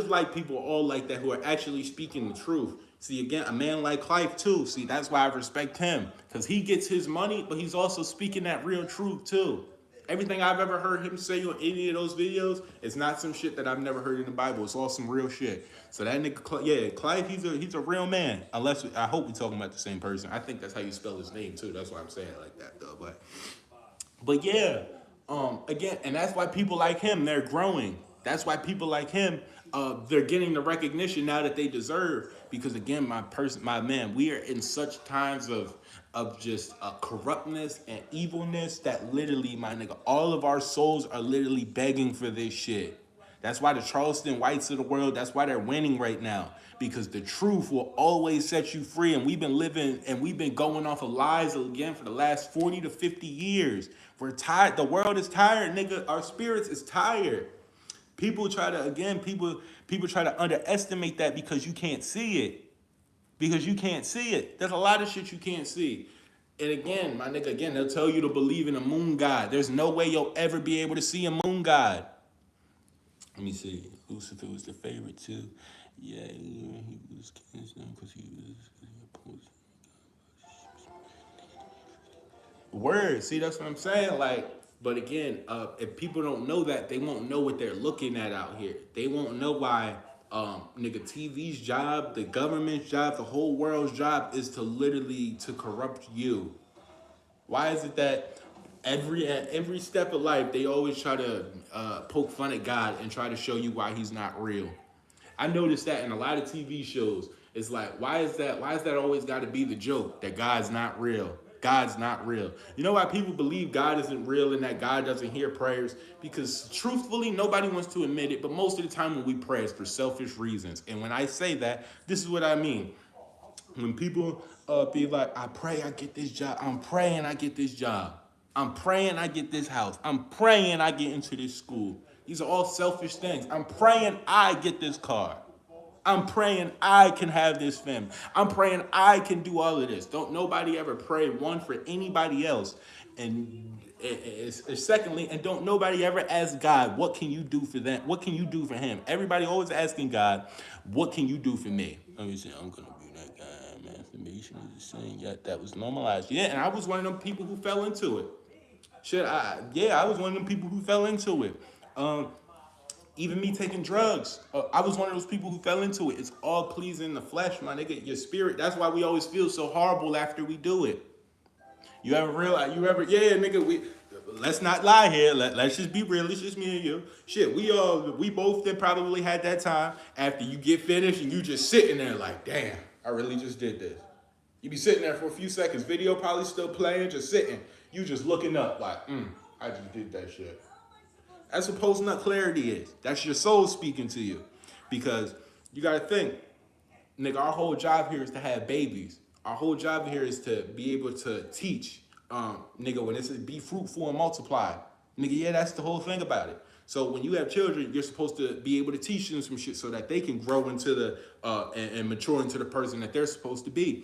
like people all like that who are actually speaking the truth. See, again, a man like Clive too. See, that's why I respect him, because he gets his money, but he's also speaking that real truth too. Everything I've ever heard him say on any of those videos is not some shit that I've never heard in the Bible. It's all some real shit. So that nigga, yeah, Clive, he's a real man. Unless I hope we're talking about the same person. I think that's how you spell his name too. That's why I'm saying it like that though. But yeah, again, and that's why people like him, they're growing. That's why people like him, they're getting the recognition now that they deserve. Because again, my man, we are in such times of just corruptness and evilness that literally, my nigga, all of our souls are literally begging for this shit. That's why the Charleston Whites of the world, that's why they're winning right now. Because the truth will always set you free. And we've been going off of lies again for the last 40 to 50 years. We're tired. The world is tired, nigga. Our spirits is tired. People try to, again, people try to underestimate that because you can't see it. Because you can't see it. There's a lot of shit you can't see. And again, my nigga, again, they'll tell you to believe in a moon god. There's no way you'll ever be able to see a moon god. Let me see. Lucifer was the favorite too. Yeah, he was canceled because he was. Word. See, that's what I'm saying. Like, but again, if people don't know that, they won't know what they're looking at out here. They won't know why, nigga, TV's job, the government's job, the whole world's job is to literally to corrupt you. Why is it that at every step of life they always try to poke fun at God and try to show you why he's not real? I noticed that in a lot of TV shows. It's like, why is that always got to be the joke that God's not real? God's not real. You know why people believe God isn't real and that God doesn't hear prayers? Because truthfully, nobody wants to admit it, but most of the time when we pray, it's for selfish reasons. And when I say that, this is what I mean. When people be like, I pray I get this job. I'm praying I get this job. I'm praying I get this house. I'm praying I get into this school. These are all selfish things. I'm praying I get this car. I'm praying I can have this family. I'm praying I can do all of this. Don't nobody ever pray one for anybody else. And secondly, and don't nobody ever ask God, what can you do for them? What can you do for him? Everybody always asking God, what can you do for me? Let me say, I'm gonna be that guy, man. Affirmation is the same. Yeah, that was normalized. Yeah, and I was one of them people who fell into it. I was one of them people who fell into it. Even me taking drugs, I was one of those people who fell into it. It's all pleasing the flesh, my nigga, your spirit. That's why we always feel so horrible after we do it. You ever realize, yeah, nigga, let's not lie here. Let's just be real. It's just me and you. Shit, we both then probably had that time after you get finished and you just sitting there like, damn, I really just did this. You be sitting there for a few seconds, video probably still playing, just sitting. You just looking up like, I just did that shit. That's what post-nut clarity is. That's your soul speaking to you. Because you got to think, nigga, our whole job here is to have babies. Our whole job here is to be able to teach. Nigga, when it says be fruitful and multiply. Nigga, yeah, that's the whole thing about it. So when you have children, you're supposed to be able to teach them some shit so that they can grow into the, and mature into the person that they're supposed to be.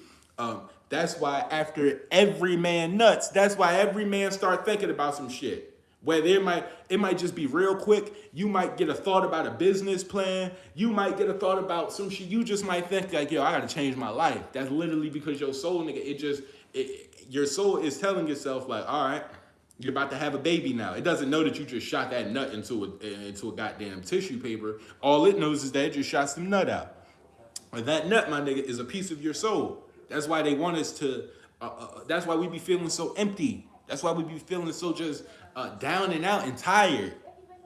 That's why after every man nuts, that's why every man start thinking about some shit. Whether it might just be real quick. You might get a thought about a business plan. You might get a thought about some shit. You just might think like, yo, I gotta change my life. That's literally because your soul, nigga, your soul is telling yourself like, all right, you're about to have a baby now. It doesn't know that you just shot that nut into a goddamn tissue paper. All it knows is that it just shot some nut out. And that nut, my nigga, is a piece of your soul. That's why they want us to, that's why we be feeling so empty. That's why we be feeling so just down and out and tired,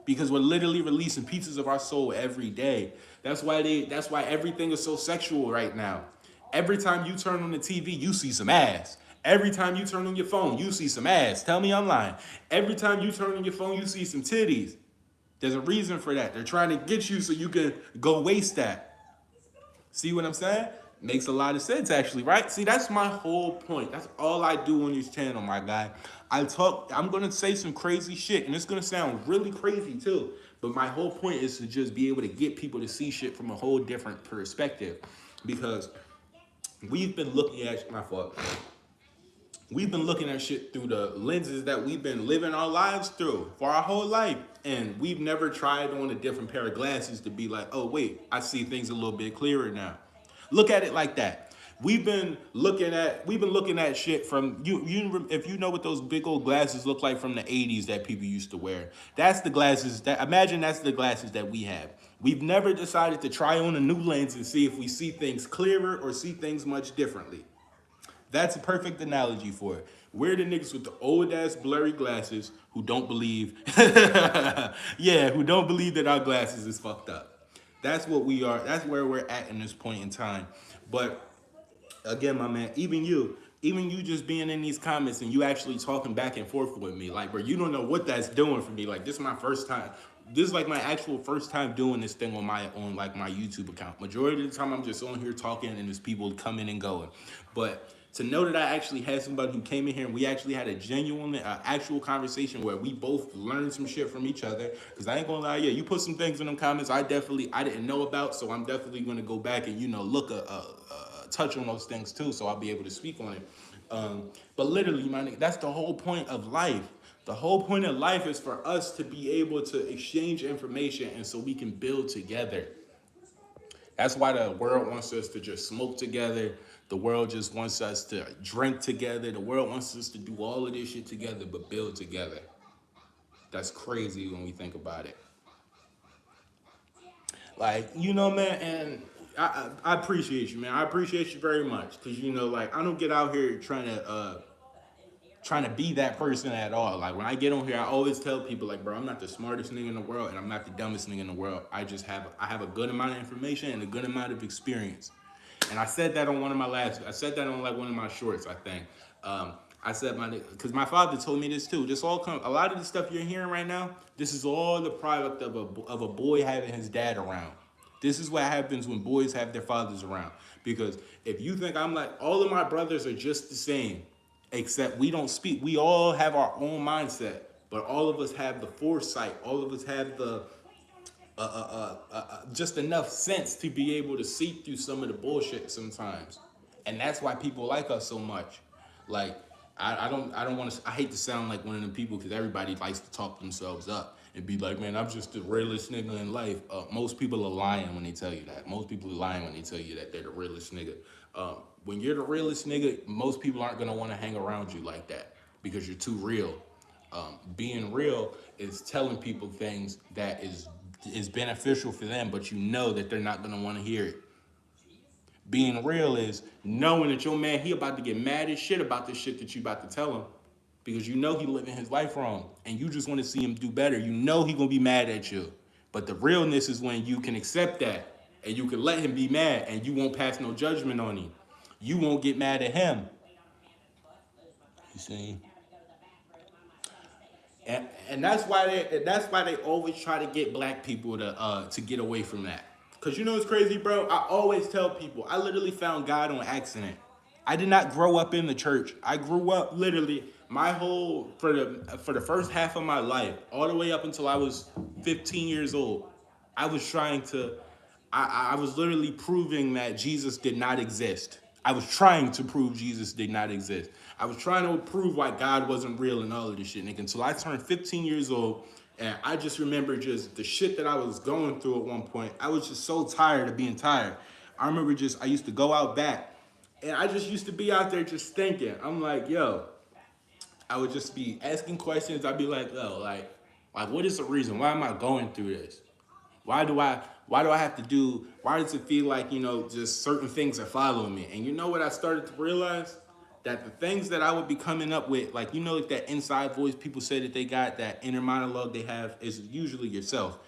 because we're literally releasing pieces of our soul every day. That's why everything is so sexual right now. Every time you turn on the TV, you see some ass. Every time you turn on your phone, you see some ass. Tell me I'm lying. Every time you turn on your phone, you see some titties. There's a reason for that. They're trying to get you so you can go waste that. See what I'm saying? Makes a lot of sense, actually, right? See, that's my whole point. That's all I do on this channel, my guy. I'm going to say some crazy shit, and it's going to sound really crazy, too. But my whole point is to just be able to get people to see shit from a whole different perspective. Because we've been looking at, my fault. We've been looking at shit through the lenses that we've been living our lives through for our whole life. And we've never tried on a different pair of glasses to be like, oh, wait, I see things a little bit clearer now. Look at it like that. We've been looking at shit from if you know what those big old glasses look like from the 80s that people used to wear. That's the glasses imagine that's the glasses that we have. We've never decided to try on a new lens and see if we see things clearer or see things much differently. That's a perfect analogy for it. We're the niggas with the old ass blurry glasses who don't believe, who don't believe that our glasses is fucked up. That's what we are. That's where we're at in this point in time. But again, my man, even you just being in these comments and you actually talking back and forth with me, like, bro, you don't know what that's doing for me. Like, this is my first time. This is like my actual first time doing this thing on my YouTube account. Majority of the time, I'm just on here talking and there's people coming and going. But To know that I actually had somebody who came in here and we actually had a genuine, actual conversation where we both learned some shit from each other. Because I ain't gonna lie, yeah, you put some things in them comments I didn't know about, so I'm definitely gonna go back and look touch on those things too, so I'll be able to speak on it. But literally, my nigga, that's the whole point of life. The whole point of life is for us to be able to exchange information and so we can build together. That's why the world wants us to just smoke together. The world just wants us to drink together. The world wants us to do all of this shit together, but build together. That's crazy when we think about it. Like, man, and I appreciate you, man. I appreciate you very much. Cause like I don't get out here trying to be that person at all. Like when I get on here, I always tell people like, bro, I'm not the smartest nigga in the world and I'm not the dumbest nigga in the world. I have a good amount of information and a good amount of experience. And I said that on I said that on like one of my shorts, I think. I said because my father told me this too. A lot of the stuff you're hearing right now, this is all the product of a boy having his dad around. This is what happens when boys have their fathers around. Because if you think I'm like, all of my brothers are just the same, except we don't speak. We all have our own mindset, but all of us have the foresight. All of us have the just enough sense to be able to see through some of the bullshit sometimes, and that's why people like us so much. Like I don't want to. I hate to sound like one of them people because everybody likes to talk themselves up and be like, man, I'm just the realest nigga in life. Most people are lying when they tell you that. Most people are lying when they tell you that they're the realest nigga. When you're the realest nigga, most people aren't gonna want to hang around you like that because you're too real. Being real is telling people things that is beneficial for them, but you know that they're not gonna want to hear it. Being real is knowing that your man, he about to get mad as shit about this shit that you about to tell him because you know he living his life wrong and you just want to see him do better. You know he gonna be mad at you. But the realness is when you can accept that and you can let him be mad and you won't pass no judgment on him. You won't get mad at him. You see? And that's why they always try to get black people to get away from that. Cause it's crazy, bro. I always tell people I literally found God on accident. I did not grow up in the church. I grew up literally my whole for the first half of my life, all the way up until I was 15 years old. I was trying to I was literally proving that Jesus did not exist. I was trying to prove Jesus did not exist. I was trying to prove why God wasn't real and all of this shit, nigga. Until I turned 15 years old, and I just remember just the shit that I was going through at one point. I was just so tired of being tired. I remember I used to go out back, and I just used to be out there just thinking. I'm like, yo, I would just be asking questions. I'd be like, yo, like what is the reason? Why am I going through this? Why do I have to do, why does it feel like, just certain things are following me? And you know what I started to realize? That the things that I would be coming up with, like, like that inside voice people say that they got, that inner monologue they have is usually yourself.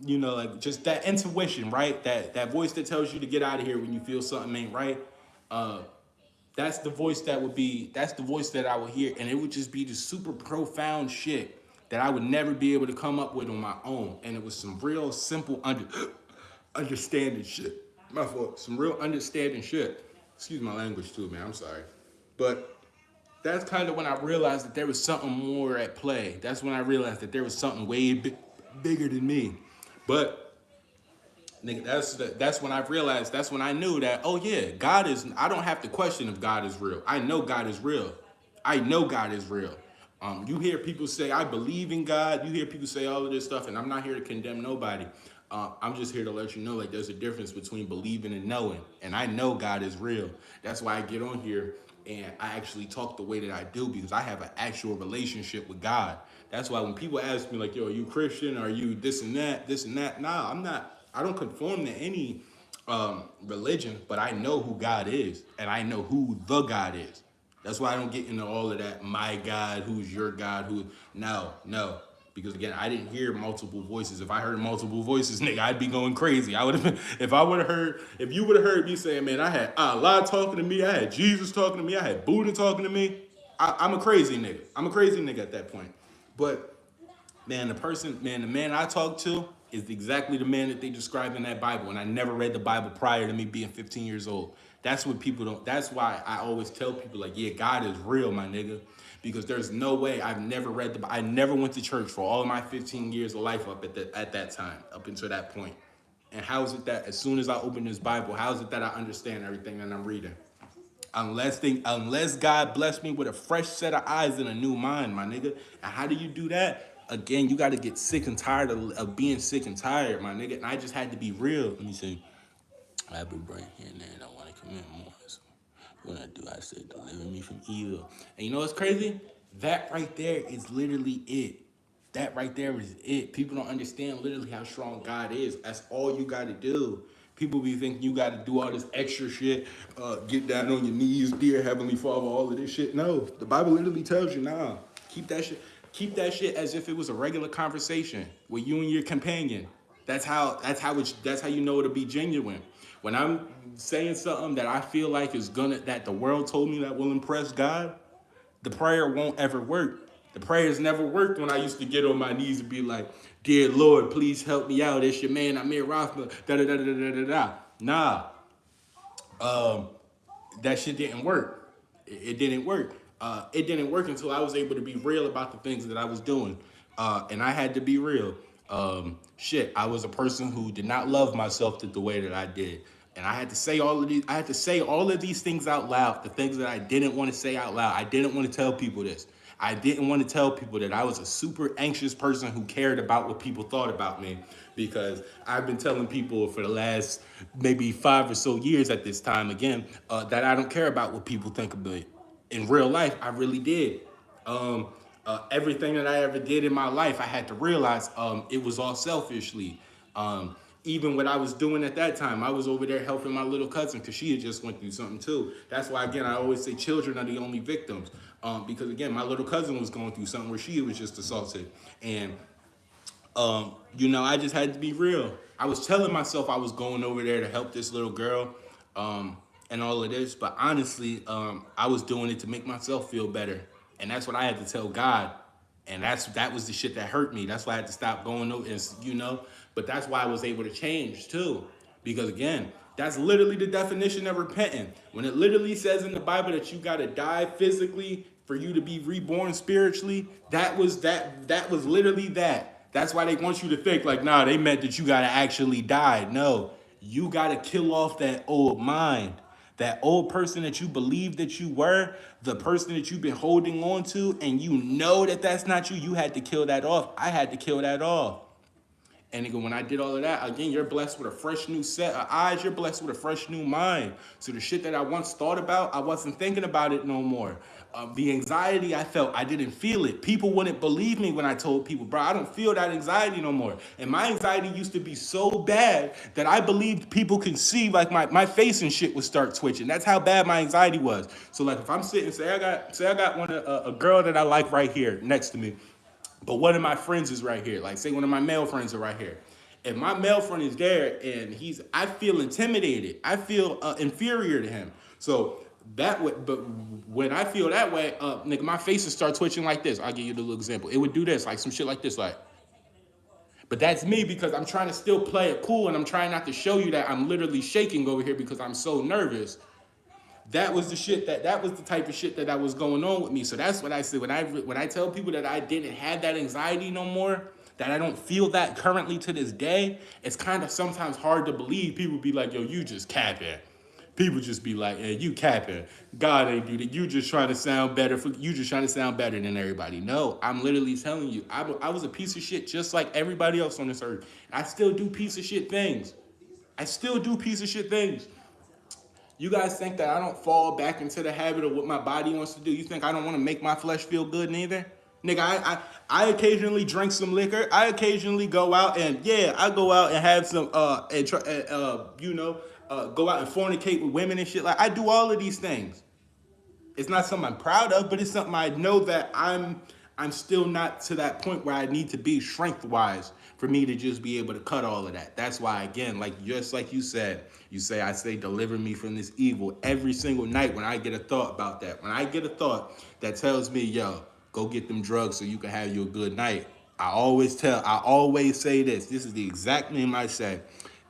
Like just that intuition, right? That voice that tells you to get out of here when you feel something ain't right. That's the voice that I would hear. And it would just be the super profound shit that I would never be able to come up with on my own. And it was some real simple understanding shit. My fault. Some real understanding shit. Excuse my language too, man. I'm sorry. But that's kind of when I realized that there was something more at play. That's when I realized that there was something way bigger than me. But nigga, that's when I realized, that's when I knew that, oh yeah, I don't have to question if God is real. I know God is real. I know God is real. You hear people say, I believe in God. You hear people say all of this stuff, and I'm not here to condemn nobody. I'm just here to let you know, like, there's a difference between believing and knowing. And I know God is real. That's why I get on here and I actually talk the way that I do, because I have an actual relationship with God. That's why when people ask me, like, yo, are you Christian? Are you this and that? Nah, I'm not. I don't conform to any religion, but I know who God is, and I know who the God is. That's why I don't get into all of that, my God, who's your God, no. Because again, I didn't hear multiple voices. If I heard multiple voices, nigga, I'd be going crazy. I would have been, if you would have heard me saying, man, I had Allah talking to me, I had Jesus talking to me, I had Buddha talking to me, I'm a crazy nigga. I'm a crazy nigga at that point. But man, the man I talk to is exactly the man that they described in that Bible. And I never read the Bible prior to me being 15 years old. That's what people don't. That's why I always tell people like, yeah, God is real, my nigga. Because there's no way I've never read the. I never went to church for all of my 15 years of life at that time, up until that point. And how is it that as soon as I open this Bible, how is it that I understand everything that I'm reading? Unless God bless me with a fresh set of eyes and a new mind, my nigga. And how do you do that? Again, you got to get sick and tired of being sick and tired, my nigga. And I just had to be real. Let me see. I have a brain here and there, and I want to commit more. So when I do, I say, deliver me from evil. And you know what's crazy? That right there is literally it. That right there is it. People don't understand literally how strong God is. That's all you got to do. People be thinking you got to do all this extra shit, get down on your knees, dear Heavenly Father, all of this shit. No, the Bible literally tells you, nah, keep that shit. Keep that shit as if it was a regular conversation with you and your companion. That's how you know it'll be genuine. When I'm saying something that I feel like that the world told me that will impress God, the prayer won't ever work. The prayers never worked when I used to get on my knees and be like, dear Lord, please help me out. It's your man, Amir Rothman, da-da-da-da-da-da-da. Nah, that shit didn't work. It didn't work. It didn't work until I was able to be real about the things that I was doing. And I had to be real. I was a person who did not love myself the way that I did. And I had to say all of these things out loud, the things that I didn't want to say out loud. I didn't want to tell people this. I didn't want to tell people that I was a super anxious person who cared about what people thought about me, because I've been telling people for the last maybe 5 or so years at this time again, that I don't care about what people think of me. In real life, I really did. Everything that I ever did in my life, I had to realize it was all selfishly. Even what I was doing at that time, I was over there helping my little cousin because she had just went through something too. That's why, again, I always say children are the only victims. Because, again, my little cousin was going through something where she was just assaulted. And, I just had to be real. I was telling myself I was going over there to help this little girl and all of this. But honestly, I was doing it to make myself feel better. And that's what I had to tell God. And that was the shit that hurt me. That's why I had to stop going over, But that's why I was able to change too. Because again, that's literally the definition of repenting. When it literally says in the Bible that you gotta die physically for you to be reborn spiritually, that was literally that. That's why they want you to think like, nah, they meant that you gotta actually die. No, you gotta kill off that old mind. That old person that you believe that you were, the person that you've been holding on to, and you know that that's not you, you had to kill that off. I had to kill that off. And again, when I did all of that, again, you're blessed with a fresh new set of eyes. You're blessed with a fresh new mind. So the shit that I once thought about, I wasn't thinking about it no more. The anxiety I felt, I didn't feel it. People wouldn't believe me when I told people, bro, I don't feel that anxiety no more. And my anxiety used to be so bad that I believed people could see, like my face and shit would start twitching. That's how bad my anxiety was. So like if I'm sitting, say I got a girl that I like right here next to me, but one of my friends is right here. Like say one of my male friends are right here. If my male friend is there and I feel intimidated, I feel inferior to him. So that way, but when I feel that way, nigga, my face will start twitching like this. I'll give you a little example. It would do this, like some shit like this, like. But that's me because I'm trying to still play it cool and I'm trying not to show you that I'm literally shaking over here because I'm so nervous. That was the type of shit that was going on with me. So that's what I said. When I tell people that I didn't have that anxiety no more, that I don't feel that currently to this day, it's kind of sometimes hard to believe. People be like, yo, you just capping. People just be like, yeah, you capping. God ain't do that. You just trying to sound better. You just trying to sound better than everybody. No, I'm literally telling you, I was a piece of shit just like everybody else on this earth. I still do piece of shit things. You guys think that I don't fall back into the habit of what my body wants to do? You think I don't want to make my flesh feel good neither? Nigga, I occasionally drink some liquor. I occasionally go out and I go out and have some go out and fornicate with women and shit. Like I do all of these things. It's not something I'm proud of, but it's something I know that I'm still not to that point where I need to be strength-wise for me to just be able to cut all of that. That's why, again, just like you said, I say, deliver me from this evil every single night when I get a thought about that. When I get a thought that tells me, yo, go get them drugs so you can have your good night. I always say this. This is the exact name I say.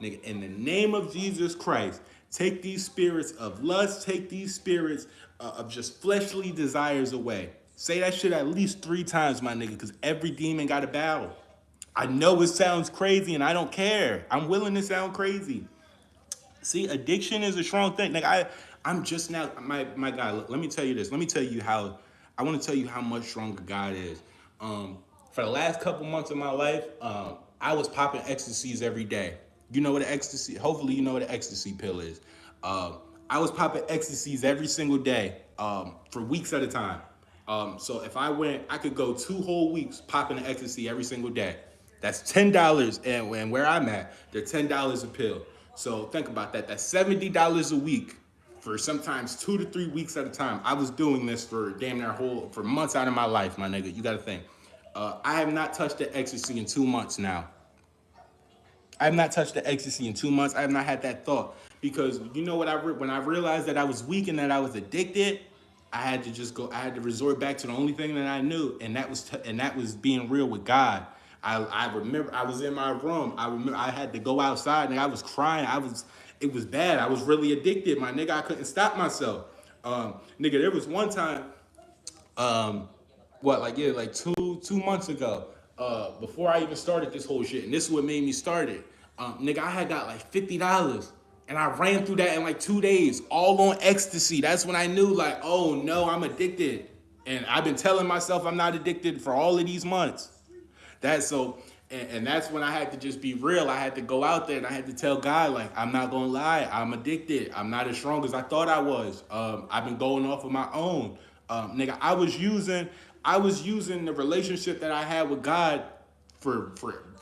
Nigga, in the name of Jesus Christ, Take these spirits of lust, take these spirits of just fleshly desires away. Say that shit at least 3 times, my nigga, because every demon got a battle. I know it sounds crazy and I don't care. I'm willing to sound crazy. See, addiction is a strong thing. Like I'm just now, my guy. Let me tell you this. Let me tell you how. I want to tell you how much stronger God is. For the last couple months of my life, I was popping ecstasies every day. You know what an ecstasy? Hopefully, you know what an ecstasy pill is. I was popping ecstasies every single day for weeks at a time. So if I went, I could go 2 whole weeks popping an ecstasy every single day. That's $10, and where I'm at, they're $10 a pill. So think about that. That's $70 a week for sometimes 2 to 3 weeks at a time. I was doing this for damn near for months out of my life, my nigga. You gotta think. I have not touched the ecstasy in 2 months now. I have not touched the ecstasy in 2 months. I have not had that thought because you know what? When I realized that I was weak and that I was addicted, I had to just go. I had to resort back to the only thing that I knew, and that was being real with God. I remember I was in my room. I remember I had to go outside and I was crying. It was bad. I was really addicted, my nigga. I couldn't stop myself. Nigga, there was one time, like 2 months ago, before I even started this whole shit, and this is what made me start it. Nigga, I had got like $50. And I ran through that in like 2 days, all on ecstasy. That's when I knew, like, oh no, I'm addicted. And I've been telling myself I'm not addicted for all of these months. And that's when I had to just be real. I had to go out there and I had to tell God, like, I'm not gonna lie, I'm addicted. I'm not as strong as I thought I was. I've been going off of my own. Nigga, I was using the relationship that I had with God for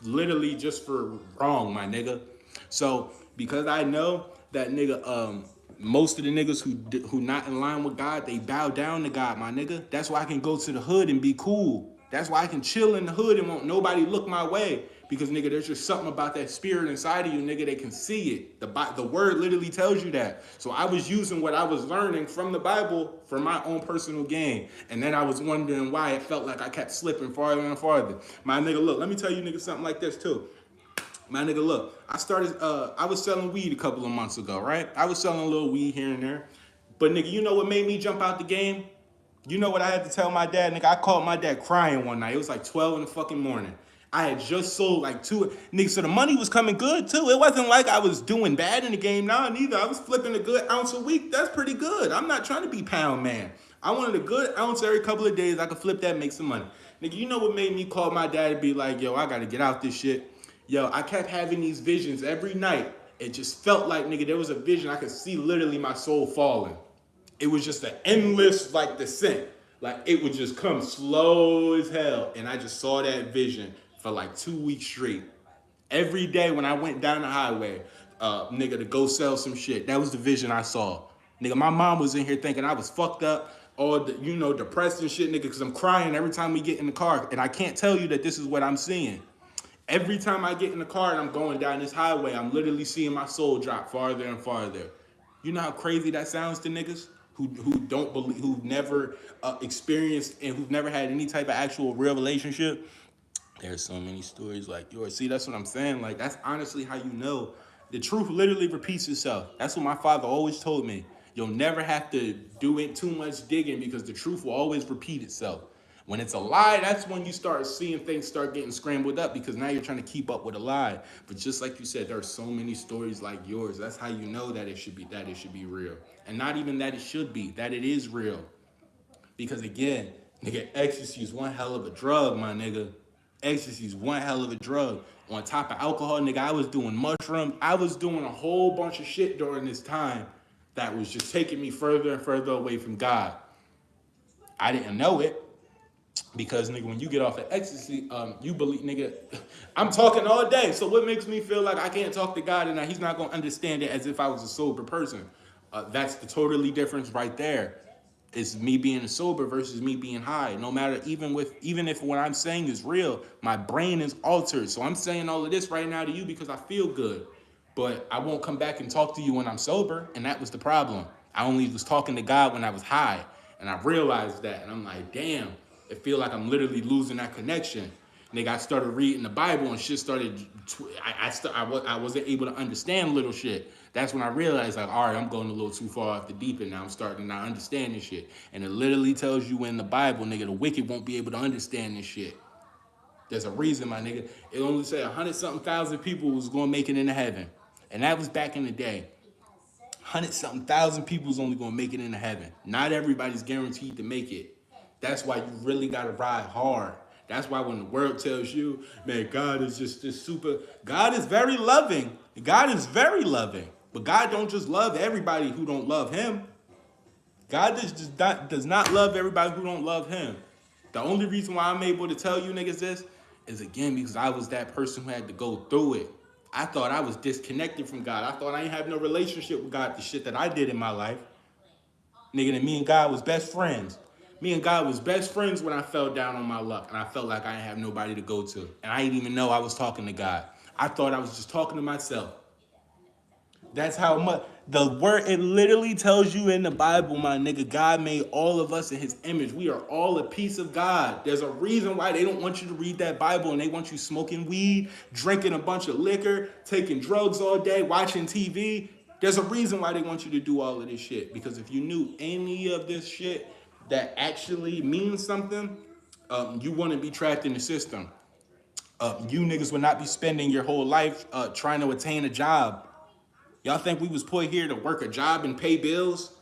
literally just for wrong, my nigga. So because I know that nigga, most of the niggas who not in line with God, they bow down to God, my nigga. That's why I can go to the hood and be cool. That's why I can chill in the hood and won't nobody look my way. Because nigga, there's just something about that spirit inside of you, nigga. They can see it. The word literally tells you that. So I was using what I was learning from the Bible for my own personal gain. And then I was wondering why it felt like I kept slipping farther and farther. My nigga, look, let me tell you nigga something like this too. My nigga, look, I was selling weed a couple of months ago, right? I was selling a little weed here and there. But nigga, you know what made me jump out the game? You know what I had to tell my dad? Nigga, I called my dad crying one night. It was like 12 in the fucking morning. I had just sold like 2. Nigga, so the money was coming good too. It wasn't like I was doing bad in the game. Nah, neither. I was flipping a good ounce a week. That's pretty good. I'm not trying to be pound man. I wanted a good ounce every couple of days. I could flip that and make some money. Nigga, you know what made me call my dad and be like, yo, I gotta get out this shit. Yo, I kept having these visions every night. It just felt like, nigga, there was a vision. I could see literally my soul falling. It was just an endless, like, descent. Like, it would just come slow as hell. And I just saw that vision for like 2 weeks straight. Every day when I went down the highway, nigga, to go sell some shit. That was the vision I saw. Nigga, my mom was in here thinking I was fucked up, all depressed and shit, nigga, because I'm crying every time we get in the car. And I can't tell you that this is what I'm seeing. Every time I get in the car and I'm going down this highway, I'm literally seeing my soul drop farther and farther. You know how crazy that sounds to niggas who don't believe, who've never experienced and who've never had any type of actual real relationship? There's so many stories like yours. See, that's what I'm saying. Like, that's honestly how you know. The truth literally repeats itself. That's what my father always told me. You'll never have to do it too much digging because the truth will always repeat itself. When it's a lie, that's when you start seeing things start getting scrambled up because now you're trying to keep up with a lie. But just like you said, there are so many stories like yours. That's how you know that it should be real. And not even that it should be, that it is real. Because again, nigga, ecstasy is one hell of a drug, my nigga. Ecstasy is one hell of a drug. On top of alcohol, nigga, I was doing mushrooms. I was doing a whole bunch of shit during this time that was just taking me further and further away from God. I didn't know it. Because, nigga, when you get off of ecstasy, you believe, nigga, I'm talking all day. So what makes me feel like I can't talk to God and that he's not going to understand it as if I was a sober person? That's the totally difference right there. It's me being sober versus me being high. No matter, even if what I'm saying is real, my brain is altered. So I'm saying all of this right now to you because I feel good. But I won't come back and talk to you when I'm sober. And that was the problem. I only was talking to God when I was high. And I realized that. And I'm like, damn. It feel like I'm literally losing that connection. Nigga, I started reading the Bible and shit started. I wasn't able to understand little shit. That's when I realized, like, all right, I'm going a little too far off the deep end now. I'm starting to not understand this shit. And it literally tells you in the Bible, nigga, the wicked won't be able to understand this shit. There's a reason, my nigga. It only said 100-something thousand people was going to make it into heaven. And that was back in the day. 100-something thousand people is only going to make it into heaven. Not everybody's guaranteed to make it. That's why you really got to ride hard. That's why when the world tells you, man, God is just this super, God is very loving. God is very loving. But God don't just love everybody who don't love him. God does not love everybody who don't love him. The only reason why I'm able to tell you niggas this is, again, because I was that person who had to go through it. I thought I was disconnected from God. I thought I ain't have no relationship with God, the shit that I did in my life. Nigga, and me and God was best friends. Me and God was best friends when I fell down on my luck, and I felt like I didn't have nobody to go to. And I didn't even know I was talking to God. I thought I was just talking to myself. That's how much the word, it literally tells you in the Bible, my nigga, God made all of us in his image. We are all a piece of God. There's a reason why they don't want you to read that Bible, and they want you smoking weed, drinking a bunch of liquor, taking drugs all day, watching TV. There's a reason why they want you to do all of this shit. Because if you knew any of this shit that actually means something, you wouldn't be trapped in the system. You niggas would not be spending your whole life trying to attain a job. Y'all think we was put here to work a job and pay bills?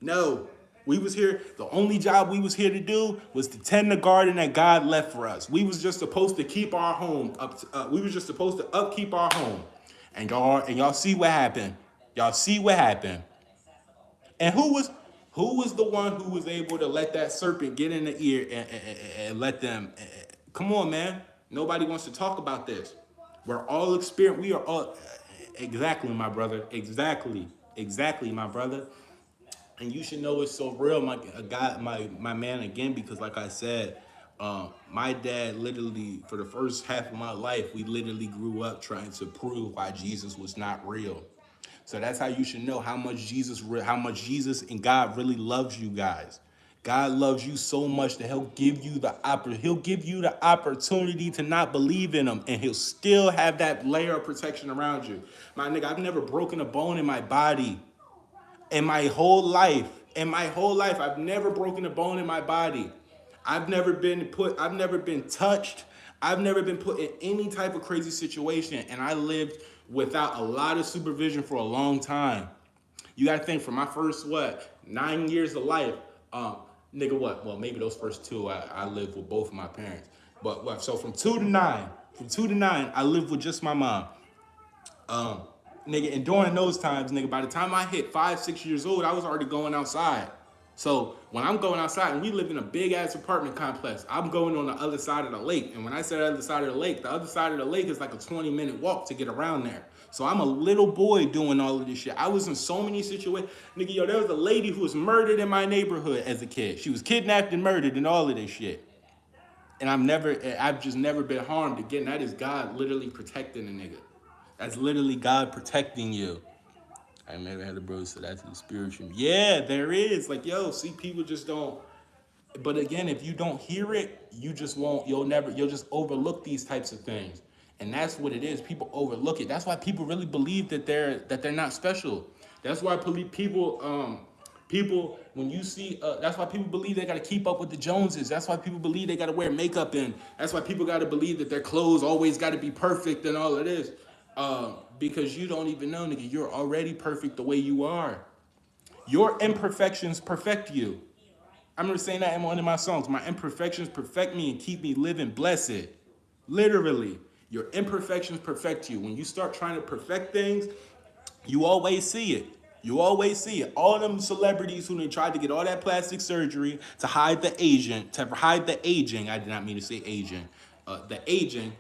No. We was here, the only job we was here to do was to tend the garden that God left for us. We was just supposed to keep our home up. We was just supposed to upkeep our home. And y'all see what happened. Y'all see what happened. And who was the one who was able to let that serpent get in the ear and let them, come on, man. Nobody wants to talk about this. We're all experienced. We are all, exactly, my brother. Exactly, my brother. And you should know it's so real, my man, again, because like I said, my dad literally, for the first half of my life, we literally grew up trying to prove why Jesus was not real. So that's how you should know how much Jesus and God really loves you guys. God loves you so much that he'll give you the opportunity to not believe in him, and he'll still have that layer of protection around you. My nigga, I've never broken a bone in my body. In my whole life, I've never broken a bone in my body. I've never been touched. I've never been put in any type of crazy situation, and I lived without a lot of supervision for a long time. You gotta think, for my first 9 years of life, nigga, well, maybe those first 2 I lived with both of my parents, but so from 2 to 9, I lived with just my mom. Nigga, and during those times, nigga, by the time I hit 5, 6 years old, I was already going outside. So when I'm going outside, and we live in a big ass apartment complex, I'm going on the other side of the lake. And when I say the other side of the other side of the lake is like a 20-minute walk to get around there. So I'm a little boy doing all of this shit. I was in so many situations. Nigga, yo, there was a lady who was murdered in my neighborhood as a kid. She was kidnapped and murdered and all of this shit. And I've just never been harmed. Again, that is God literally protecting a nigga. That's literally God protecting you. I never had a bro say that's the spiritual. Yeah, there is. Like, yo, see, people just don't. But again, if you don't hear it, you just won't. You'll just overlook these types of things, and that's what it is. People overlook it. That's why people really believe that they're not special. That's why people, when you see, that's why people believe they got to keep up with the Joneses. That's why people believe they got to wear makeup, and that's why people got to believe that their clothes always got to be perfect and all of this. Because you don't even know, nigga, you're already perfect the way you are. Your imperfections perfect you. I remember saying that in one of my songs. My imperfections perfect me and keep me living blessed. Literally, your imperfections perfect you. When you start trying to perfect things, you always see it. You always see it. All them celebrities who tried to get all that plastic surgery to hide the aging. I did not mean to say aging. The aging.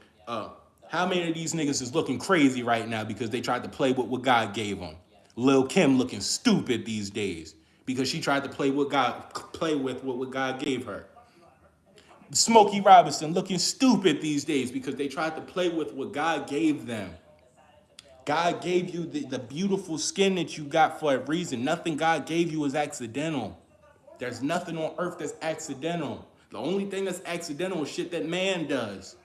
How many of these niggas is looking crazy right now because they tried to play with what God gave them? Lil' Kim looking stupid these days because she tried to play with what God gave her. Smokey Robinson looking stupid these days because they tried to play with what God gave them. God gave you the beautiful skin that you got for a reason. Nothing God gave you is accidental. There's nothing on earth that's accidental. The only thing that's accidental is shit that man does.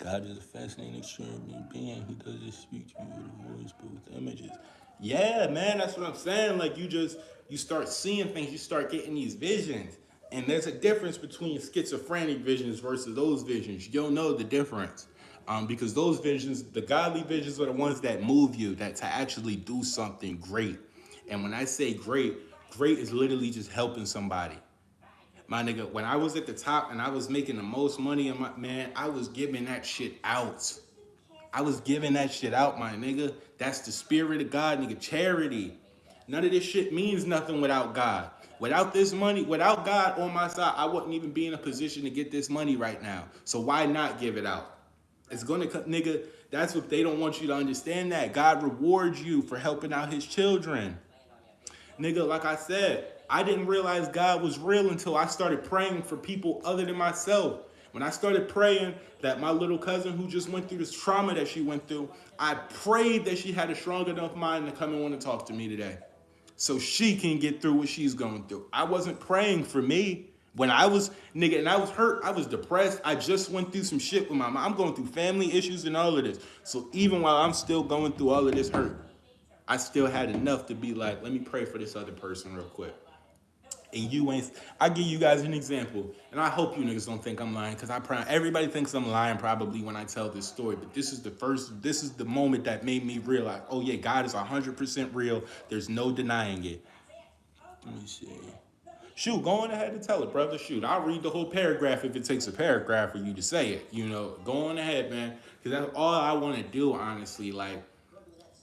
God is a fascinating, extraordinary being. He doesn't speak to you with a voice, but with images. Yeah, man, that's what I'm saying. Like you start seeing things, you start getting these visions. And there's a difference between schizophrenic visions versus those visions. You don't know the difference. Because those visions, the godly visions are the ones that move you, that to actually do something great. And when I say great, great is literally just helping somebody. My nigga, when I was at the top and I was making the most money in my man, I was giving that shit out. I was giving that shit out, my nigga. That's the spirit of God, nigga. Charity. None of this shit means nothing without God. Without this money, without God on my side, I wouldn't even be in a position to get this money right now. So why not give it out? It's gonna come, nigga. That's what they don't want you to understand. That God rewards you for helping out His children. Nigga, like I said, I didn't realize God was real until I started praying for people other than myself. When I started praying that my little cousin who just went through this trauma that she went through, I prayed that she had a strong enough mind to come and want to talk to me today so she can get through what she's going through. I wasn't praying for me. When I was, nigga, and I was hurt, I was depressed. I just went through some shit with my mom. I'm going through family issues and all of this. So even while I'm still going through all of this hurt, I still had enough to be like, let me pray for this other person real quick. And you ain't, I give you guys an example, and I hope you niggas don't think I'm lying, because everybody thinks I'm lying probably when I tell this story, but this is the moment that made me realize, oh yeah, God is 100% real. There's no denying it. Let me see. Shoot, go on ahead and tell it, brother. Shoot, I'll read the whole paragraph if it takes a paragraph for you to say it. You know, go on ahead, man, because that's all I want to do, honestly. Like,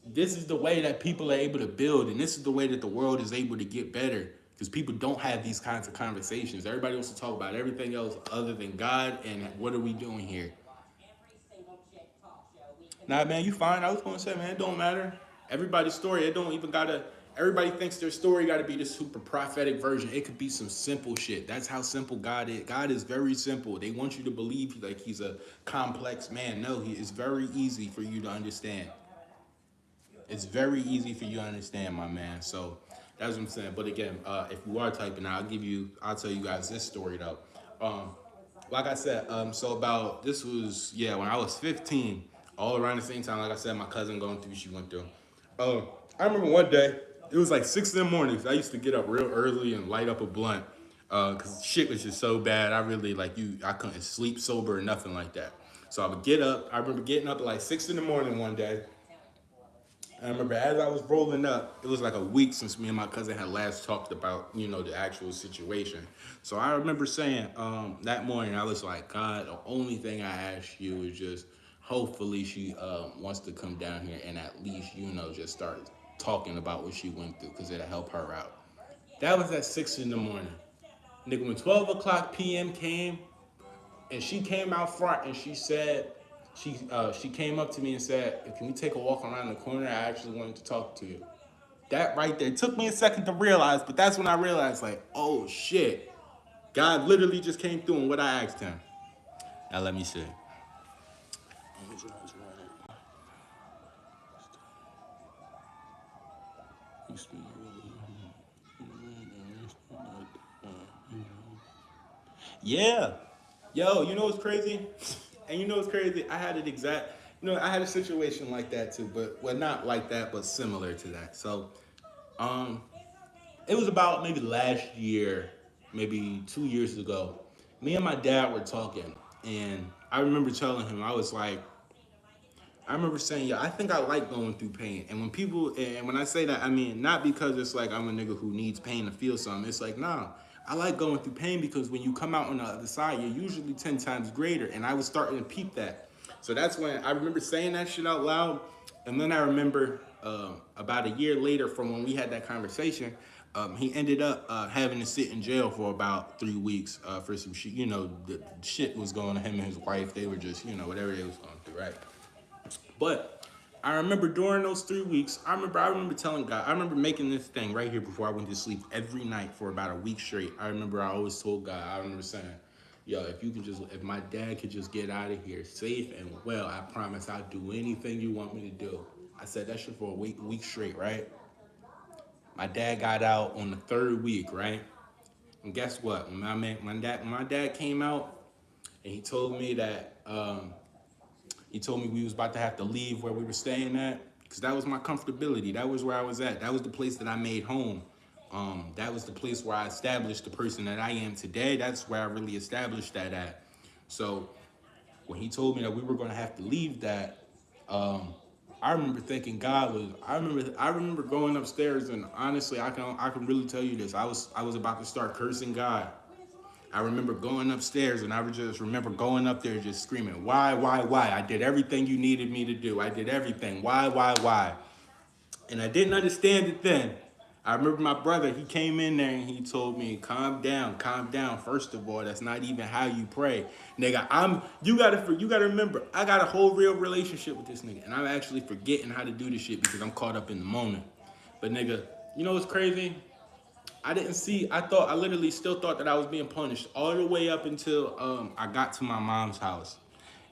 this is the way that people are able to build, and this is the way that the world is able to get better, because people don't have these kinds of conversations. Everybody wants to talk about everything else other than God and what are we doing here. Nah, man, you fine. I was gonna say, man, it don't matter. Everybody's story, it don't even gotta. Everybody thinks their story gotta be this super prophetic version. It could be some simple shit. That's how simple God is. God is very simple. They want you to believe like He's a complex man. No, He is very easy for you to understand. It's very easy for you to understand, my man. So that's what I'm saying. But again, if you are typing, I'll tell you guys this story though. Like I said, so about this was when I was 15, all around the same time. Like I said, my cousin going through what she went through. I remember one day it was like 6 in the morning. I used to get up real early and light up a blunt, cause shit was just so bad. I couldn't sleep sober or nothing like that. So I would get up. I remember getting up at like 6 in the morning one day. I remember as I was rolling up, it was like a week since me and my cousin had last talked about, the actual situation. So I remember saying that morning, I was like, God, the only thing I ask you is just hopefully she wants to come down here and at least, just start talking about what she went through because it'll help her out. That was at 6 in the morning. Nigga, when 12 o'clock p.m. came, and she came out front and she said, she came up to me and said, can we take a walk around the corner? I actually wanted to talk to you. That right there took me a second to realize, but that's when I realized, like, oh shit. God literally just came through and what I asked him. Now let me see. Yeah. Yo, you know what's crazy? And you know what's crazy? I had a situation like that too, but well, not like that, but similar to that. So, um, it was about maybe last year, maybe 2 years ago. Me and my dad were talking, and I remember telling him, I remember saying, yeah, I think I like going through pain. And when I say that, I mean, not because it's like I'm a nigga who needs pain to feel something. It's like, nah, I like going through pain because when you come out on the other side, you're usually 10 times greater. And I was starting to peep that. So that's when I remember saying that shit out loud. And then I remember about a year later from when we had that conversation, he ended up having to sit in jail for about 3 weeks for some shit. The shit was going on him and his wife. They were just, whatever they was going through, right? But I remember during those 3 weeks, I remember telling God, I remember making this thing right here before I went to sleep every night for about a week straight. I remember I always told God, I remember saying, yo, if my dad could just get out of here safe and well, I promise I'll do anything you want me to do. I said that shit for a week straight, right? My dad got out on the 3rd week, right? And guess what? When my dad came out and he told me that He told me we was about to have to leave where we were staying at, because that was my comfortability. That was where I was at. That was the place that I made home. That was the place where I established the person that I am today. That's where I really established that at. So when he told me that we were going to have to leave that, um, I remember thinking God was. I remember going upstairs, and honestly, I can really tell you this. I was about to start cursing God. I remember going upstairs, and I would just remember going up there just screaming, why? I did everything you needed me to do. I did everything. Why? And I didn't understand it then. I remember my brother, he came in there and he told me, calm down, calm down. First of all, that's not even how you pray. Nigga, you gotta remember, I got a whole real relationship with this nigga. And I'm actually forgetting how to do this shit because I'm caught up in the moment. But nigga, you know what's crazy? I literally still thought that I was being punished all the way up until I got to my mom's house.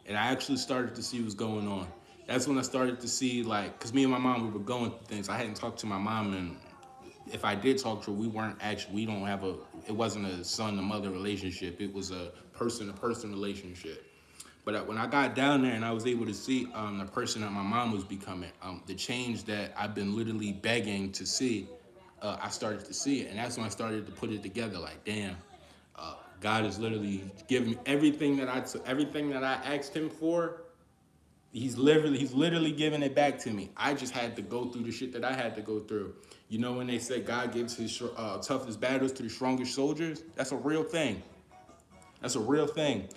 And I actually started to see what's going on. That's when I started to see, like, because me and my mom, we were going through things. I hadn't talked to my mom, and if I did talk to her, we don't have it wasn't a son to mother relationship. It was a person to person relationship. But when I got down there and I was able to see the person that my mom was becoming, the change that I've been literally begging to see, I started to see it. And that's when I started to put it together like, damn, God is literally giving me everything that I asked him for. He's literally giving it back to me. I just had to go through the shit that I had to go through. You know when they say God gives his toughest battles to the strongest soldiers? That's a real thing. That's a real thing.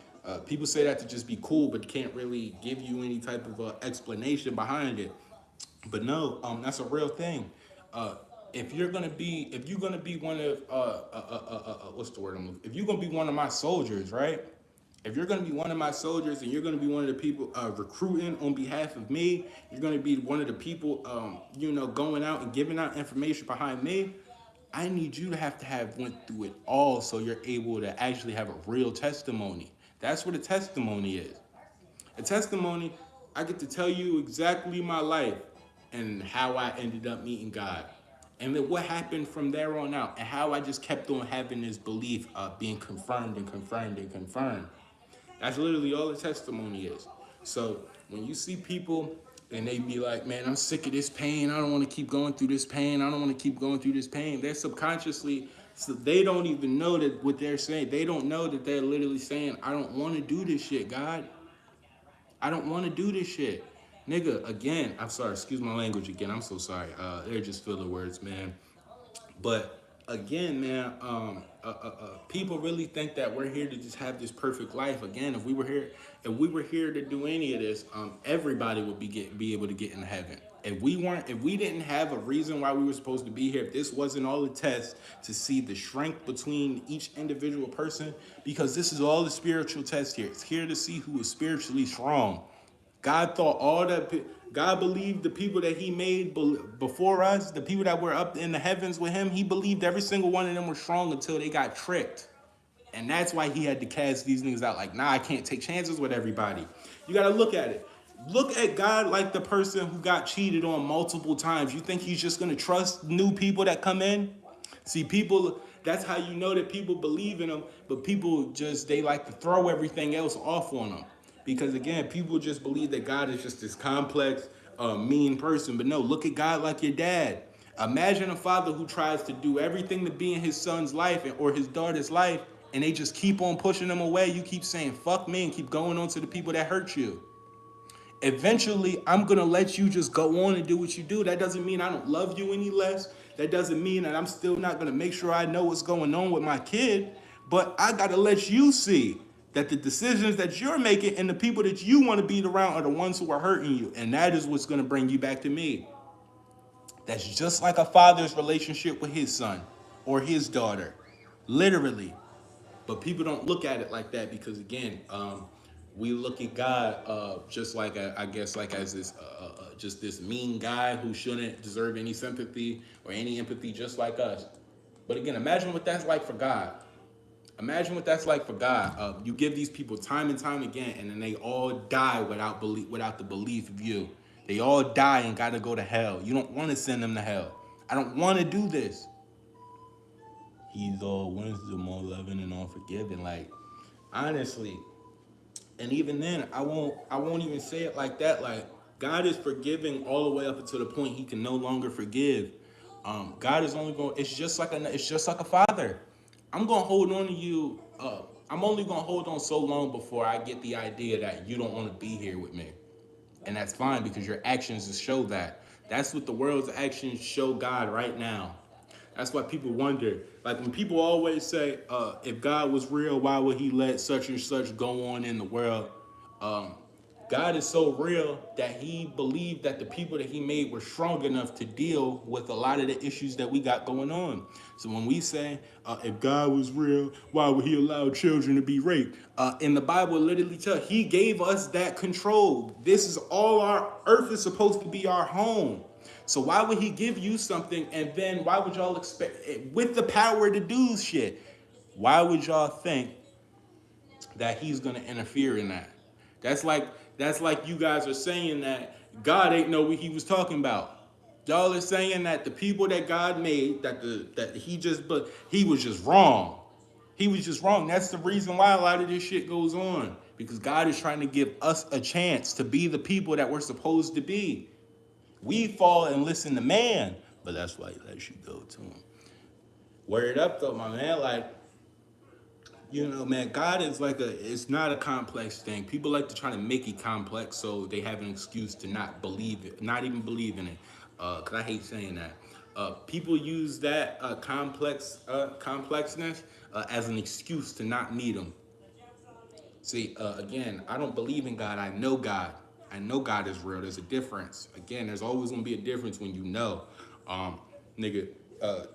People say that to just be cool, but can't really give you any type of explanation behind it. But no, that's a real thing. Uh, if you're gonna be one of what's the word I'm looking? If you're gonna be one of my soldiers, right? If you're gonna be one of my soldiers and you're gonna be one of the people recruiting on behalf of me, you're gonna be one of the people, going out and giving out information behind me. I need you to have went through it all so you're able to actually have a real testimony. That's what a testimony is. A testimony, I get to tell you exactly my life and how I ended up meeting God. And then what happened from there on out, and how I just kept on having this belief of being confirmed and confirmed and confirmed. That's literally all the testimony is. So when you see people and they be like, man, I'm sick of this pain. I don't want to keep going through this pain. I don't want to keep going through this pain. They're subconsciously, so they don't even know that what they're saying. They don't know that they're literally saying, I don't want to do this shit, God. I don't want to do this shit. Nigga, again, I'm sorry, excuse my language again. I'm so sorry. They're just filler words, man. But again, man, people really think that we're here to just have this perfect life. Again, if we were here to do any of this, everybody would be able to get into heaven. If we didn't have a reason why we were supposed to be here, if this wasn't all a test to see the strength between each individual person, because this is all the spiritual test here. It's here to see who is spiritually strong. God thought all that. God believed the people that He made before us, the people that were up in the heavens with Him. He believed every single one of them were strong until they got tricked, and that's why He had to cast these niggas out. Like, nah, I can't take chances with everybody. You gotta look at it. Look at God like the person who got cheated on multiple times. You think He's just gonna trust new people that come in? See, people. That's how you know that people believe in Him, but people just they like to throw everything else off on Him. Because again, people just believe that God is just this complex, mean person. But no, look at God like your dad. Imagine a father who tries to do everything to be in his son's life or his daughter's life, and they just keep on pushing them away. You keep saying, fuck me, and keep going on to the people that hurt you. Eventually, I'm going to let you just go on and do what you do. That doesn't mean I don't love you any less. That doesn't mean that I'm still not going to make sure I know what's going on with my kid. But I got to let you see that the decisions that you're making and the people that you want to be around are the ones who are hurting you. And that is what's going to bring you back to me. That's just like a father's relationship with his son or his daughter. Literally. But people don't look at it like that because, again, we look at God just like, I guess, like as this, just this mean guy who shouldn't deserve any sympathy or any empathy just like us. But again, imagine what that's like for God. Imagine what that's like for God. You give these people time and time again, and then they all die without the belief of you. They all die and gotta go to hell. You don't want to send them to hell. I don't want to do this. He's all wisdom, all loving, and all forgiving. Like, honestly, And even then, I won't even say it like that. Like, God is forgiving all the way up until the point He can no longer forgive. God is only going. It's just like a father. I'm gonna hold on to you. I'm only gonna hold on so long before I get the idea that you don't want to be here with me, and that's fine because your actions show that. That's what the world's actions show God right now. That's why people wonder, like when people always say, if God was real, why would He let such and such go on in the world? Um, God is so real that He believed that the people that He made were strong enough to deal with a lot of the issues that we got going on. So when we say, if God was real, why would He allow children to be raped? In the Bible, it literally tells He gave us that control. This is all our earth is supposed to be our home. So why would He give you something and then why would y'all expect with the power to do shit? Why would y'all think that He's gonna interfere in that? That's like you guys are saying that God ain't know what He was talking about. Y'all are saying that the people that God made, that He was just wrong. He was just wrong. That's the reason why a lot of this shit goes on. Because God is trying to give us a chance to be the people that we're supposed to be. We fall and listen to man, but that's why He lets you go to Him. Word up though, my man. Like, man, God is it's not a complex thing. People like to try to make it complex so they have an excuse to not believe it, not even believe in it. Cause I hate saying that. People use that complexness as an excuse to not need Him. See, again, I don't believe in God. I know God. I know God is real. There's a difference. Again, there's always gonna be a difference when you know. Nigga,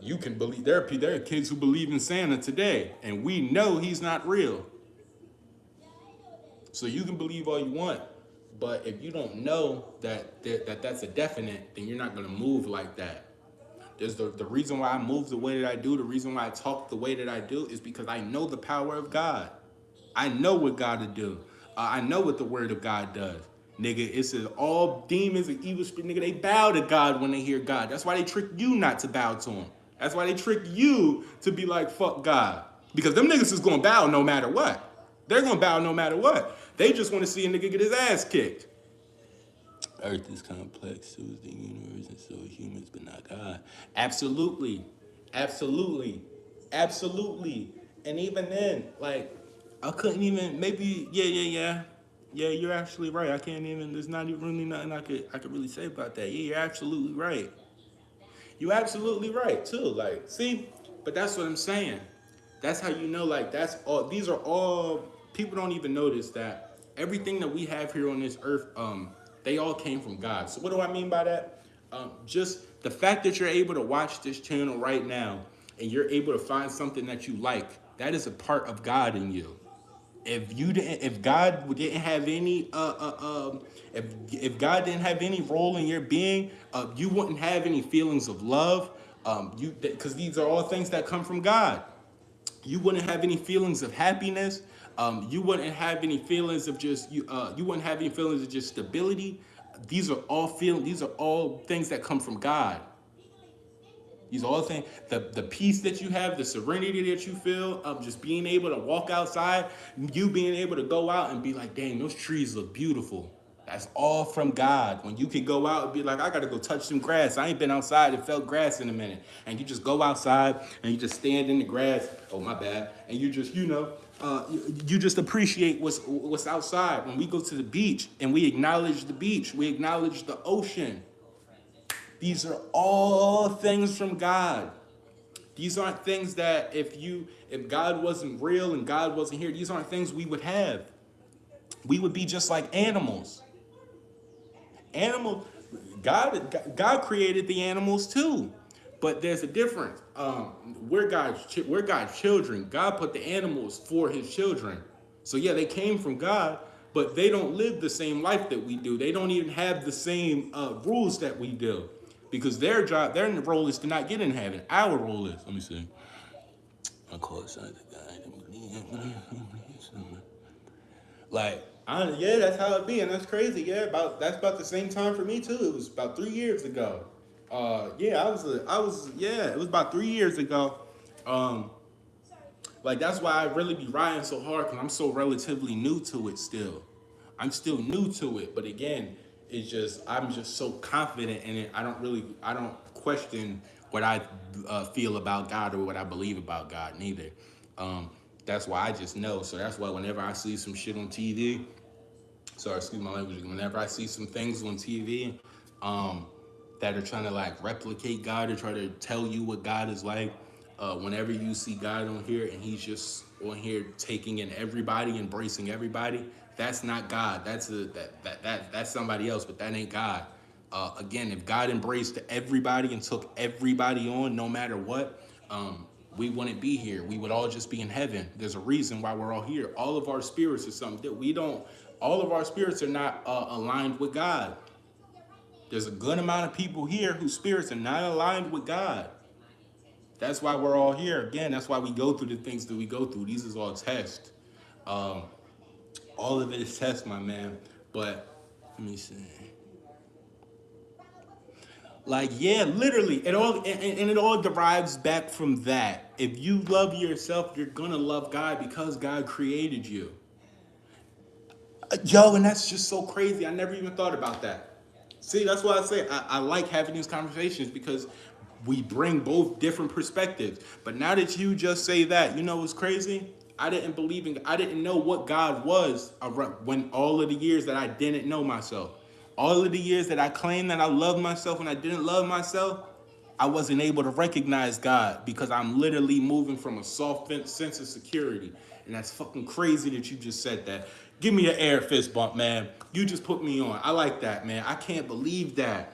you can believe. There are kids who believe in Santa today, and we know he's not real. So you can believe all you want, but if you don't know that's a definite, then you're not gonna move like that. There's the reason why I move the way that I do. The reason why I talk the way that I do is because I know the power of God. I know what God will do. I know what the word of God does. Nigga, it says all demons and evil spirits, nigga, they bow to God when they hear God. That's why they trick you not to bow to Him. That's why they trick you to be like, fuck God. Because them niggas is gonna bow no matter what. They're gonna bow no matter what. They just wanna see a nigga get his ass kicked. Earth is complex, so is the universe, and so are humans, but not God. Absolutely. Absolutely. Absolutely. And even then, like, I couldn't even, maybe, yeah. Yeah, you're actually right. I can't even, there's not even really nothing I could really say about that. Yeah, you're absolutely right. You're absolutely right, too. Like, see, but that's what I'm saying. That's how you know, like, that's all, these are all, people don't even notice that everything that we have here on this earth, they all came from God. So what do I mean by that? Just the fact that you're able to watch this channel right now and you're able to find something that you like, that is a part of God in you. If God didn't have any, if God didn't have any role in your being, you wouldn't have any feelings of love. Because these are all things that come from God. You wouldn't have any feelings of happiness. You wouldn't have any feelings of just you. You wouldn't have any feelings of just stability. These are all These are all things that come from God. These are all things. The peace that you have, the serenity that you feel of just being able to walk outside, you being able to go out and be like, dang, those trees look beautiful. That's all from God. When you can go out and be like, I gotta go touch some grass. I ain't been outside and felt grass in a minute. And you just go outside and you just stand in the grass. Oh, my bad. And you just, you just appreciate what's outside. When we go to the beach and we acknowledge the beach, we acknowledge the ocean. These are all things from God. These aren't things that if God wasn't real and God wasn't here, these aren't things we would have. We would be just like animals. God created the animals too, but there's a difference. We're God's children. God put the animals for His children. So yeah, they came from God, but they don't live the same life that we do. They don't even have the same rules that we do, because their role is to not get in heaven. Our role is, let me see. I call it something. Yeah, that's how it be, and that's crazy. Yeah, that's about the same time for me too. It was about 3 years ago. It was about 3 years ago. Like, that's why I really be riding so hard, because I'm so relatively new to it still. I'm still new to it, but again, it's just, I'm just so confident in it. I don't question what I feel about God or what I believe about God, neither. Um, that's why I just know. So that's why whenever I see some shit on TV, sorry, excuse my language, whenever I see some things on TV, um, that are trying to like replicate God or try to tell you what God is like, whenever you see God on here and he's just on here taking in everybody, embracing everybody, that's not God. That's somebody else, but that ain't God. Again, if God embraced everybody and took everybody on, no matter what, we wouldn't be here. We would all just be in heaven. There's a reason why we're all here. All of our spirits are something that we don't. All of our spirits are not aligned with God. There's a good amount of people here whose spirits are not aligned with God. That's why we're all here. Again, that's why we go through the things that we go through. These is all tests. Um, all of it is test, my man. But let me see. Like, yeah, literally, it all and it all derives back from that. If you love yourself, you're gonna love God because God created you. Yo, and that's just so crazy. I never even thought about that. See, that's why I say I like having these conversations, because we bring both different perspectives. But now that you just say that, you know what's crazy? I didn't know what God was when all of the years that I didn't know myself. All of the years that I claimed that I loved myself and I didn't love myself, I wasn't able to recognize God because I'm literally moving from a soft sense of security. And that's fucking crazy that you just said that. Give me an air fist bump, man. You just put me on. I like that, man. I can't believe that.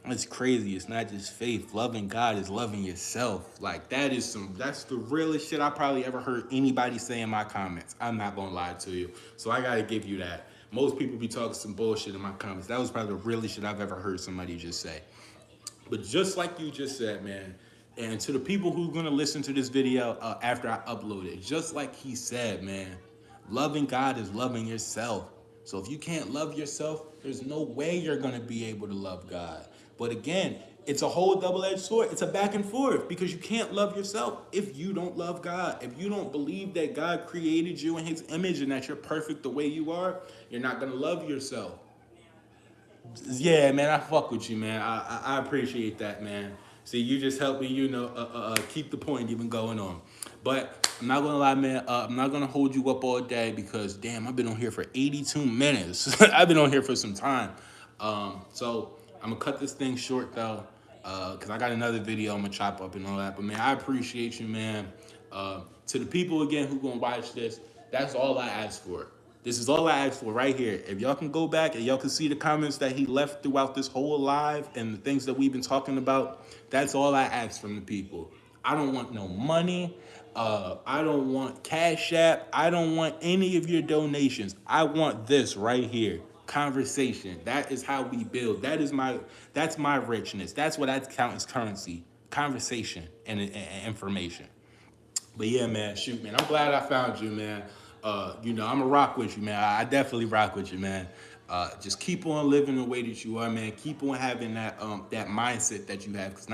It's crazy. It's not just faith. Loving God is loving yourself. Like, that's the realest shit I probably ever heard anybody say in my comments. I'm not gonna lie to you. So I gotta give you that. Most people be talking some bullshit in my comments. That was probably the realest shit I've ever heard somebody just say. But just like you just said, man, and to the people who are gonna listen to this video after I upload it, just like he said, man, loving God is loving yourself. So if you can't love yourself, there's no way you're gonna be able to love God. But again, it's a whole double-edged sword. It's a back and forth, because you can't love yourself if you don't love God. If you don't believe that God created you in his image and that you're perfect the way you are, you're not gonna love yourself. Yeah, man, I fuck with you, man. I appreciate that, man. See, you just helped me, keep the point even going on. But I'm not gonna lie, man. I'm not gonna hold you up all day, because damn, I've been on here for 82 minutes. I've been on here for some time. So I'm gonna cut this thing short though, cause I got another video I'm gonna chop up and all that. But man, I appreciate you, man. To the people again who gonna watch this, that's all I ask for. This is all I ask for right here. If y'all can go back and y'all can see the comments that he left throughout this whole live and the things that we've been talking about, that's all I ask from the people. I don't want no money. I don't want Cash App. I don't want any of your donations. I want this right here. Conversation. That is how we build. That's my richness. That's what I count as currency. Conversation and information. But yeah, man, shoot, man. I'm glad I found you, man. I'm a rock with you, man. I definitely rock with you, man. Just keep on living the way that you are, man. Keep on having that mindset that you have, because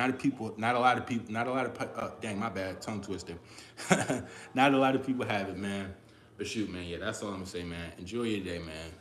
dang, my bad, tongue twister. Not a lot of people have it, man. But shoot, man, yeah, that's all I'm gonna say, man. Enjoy your day, man.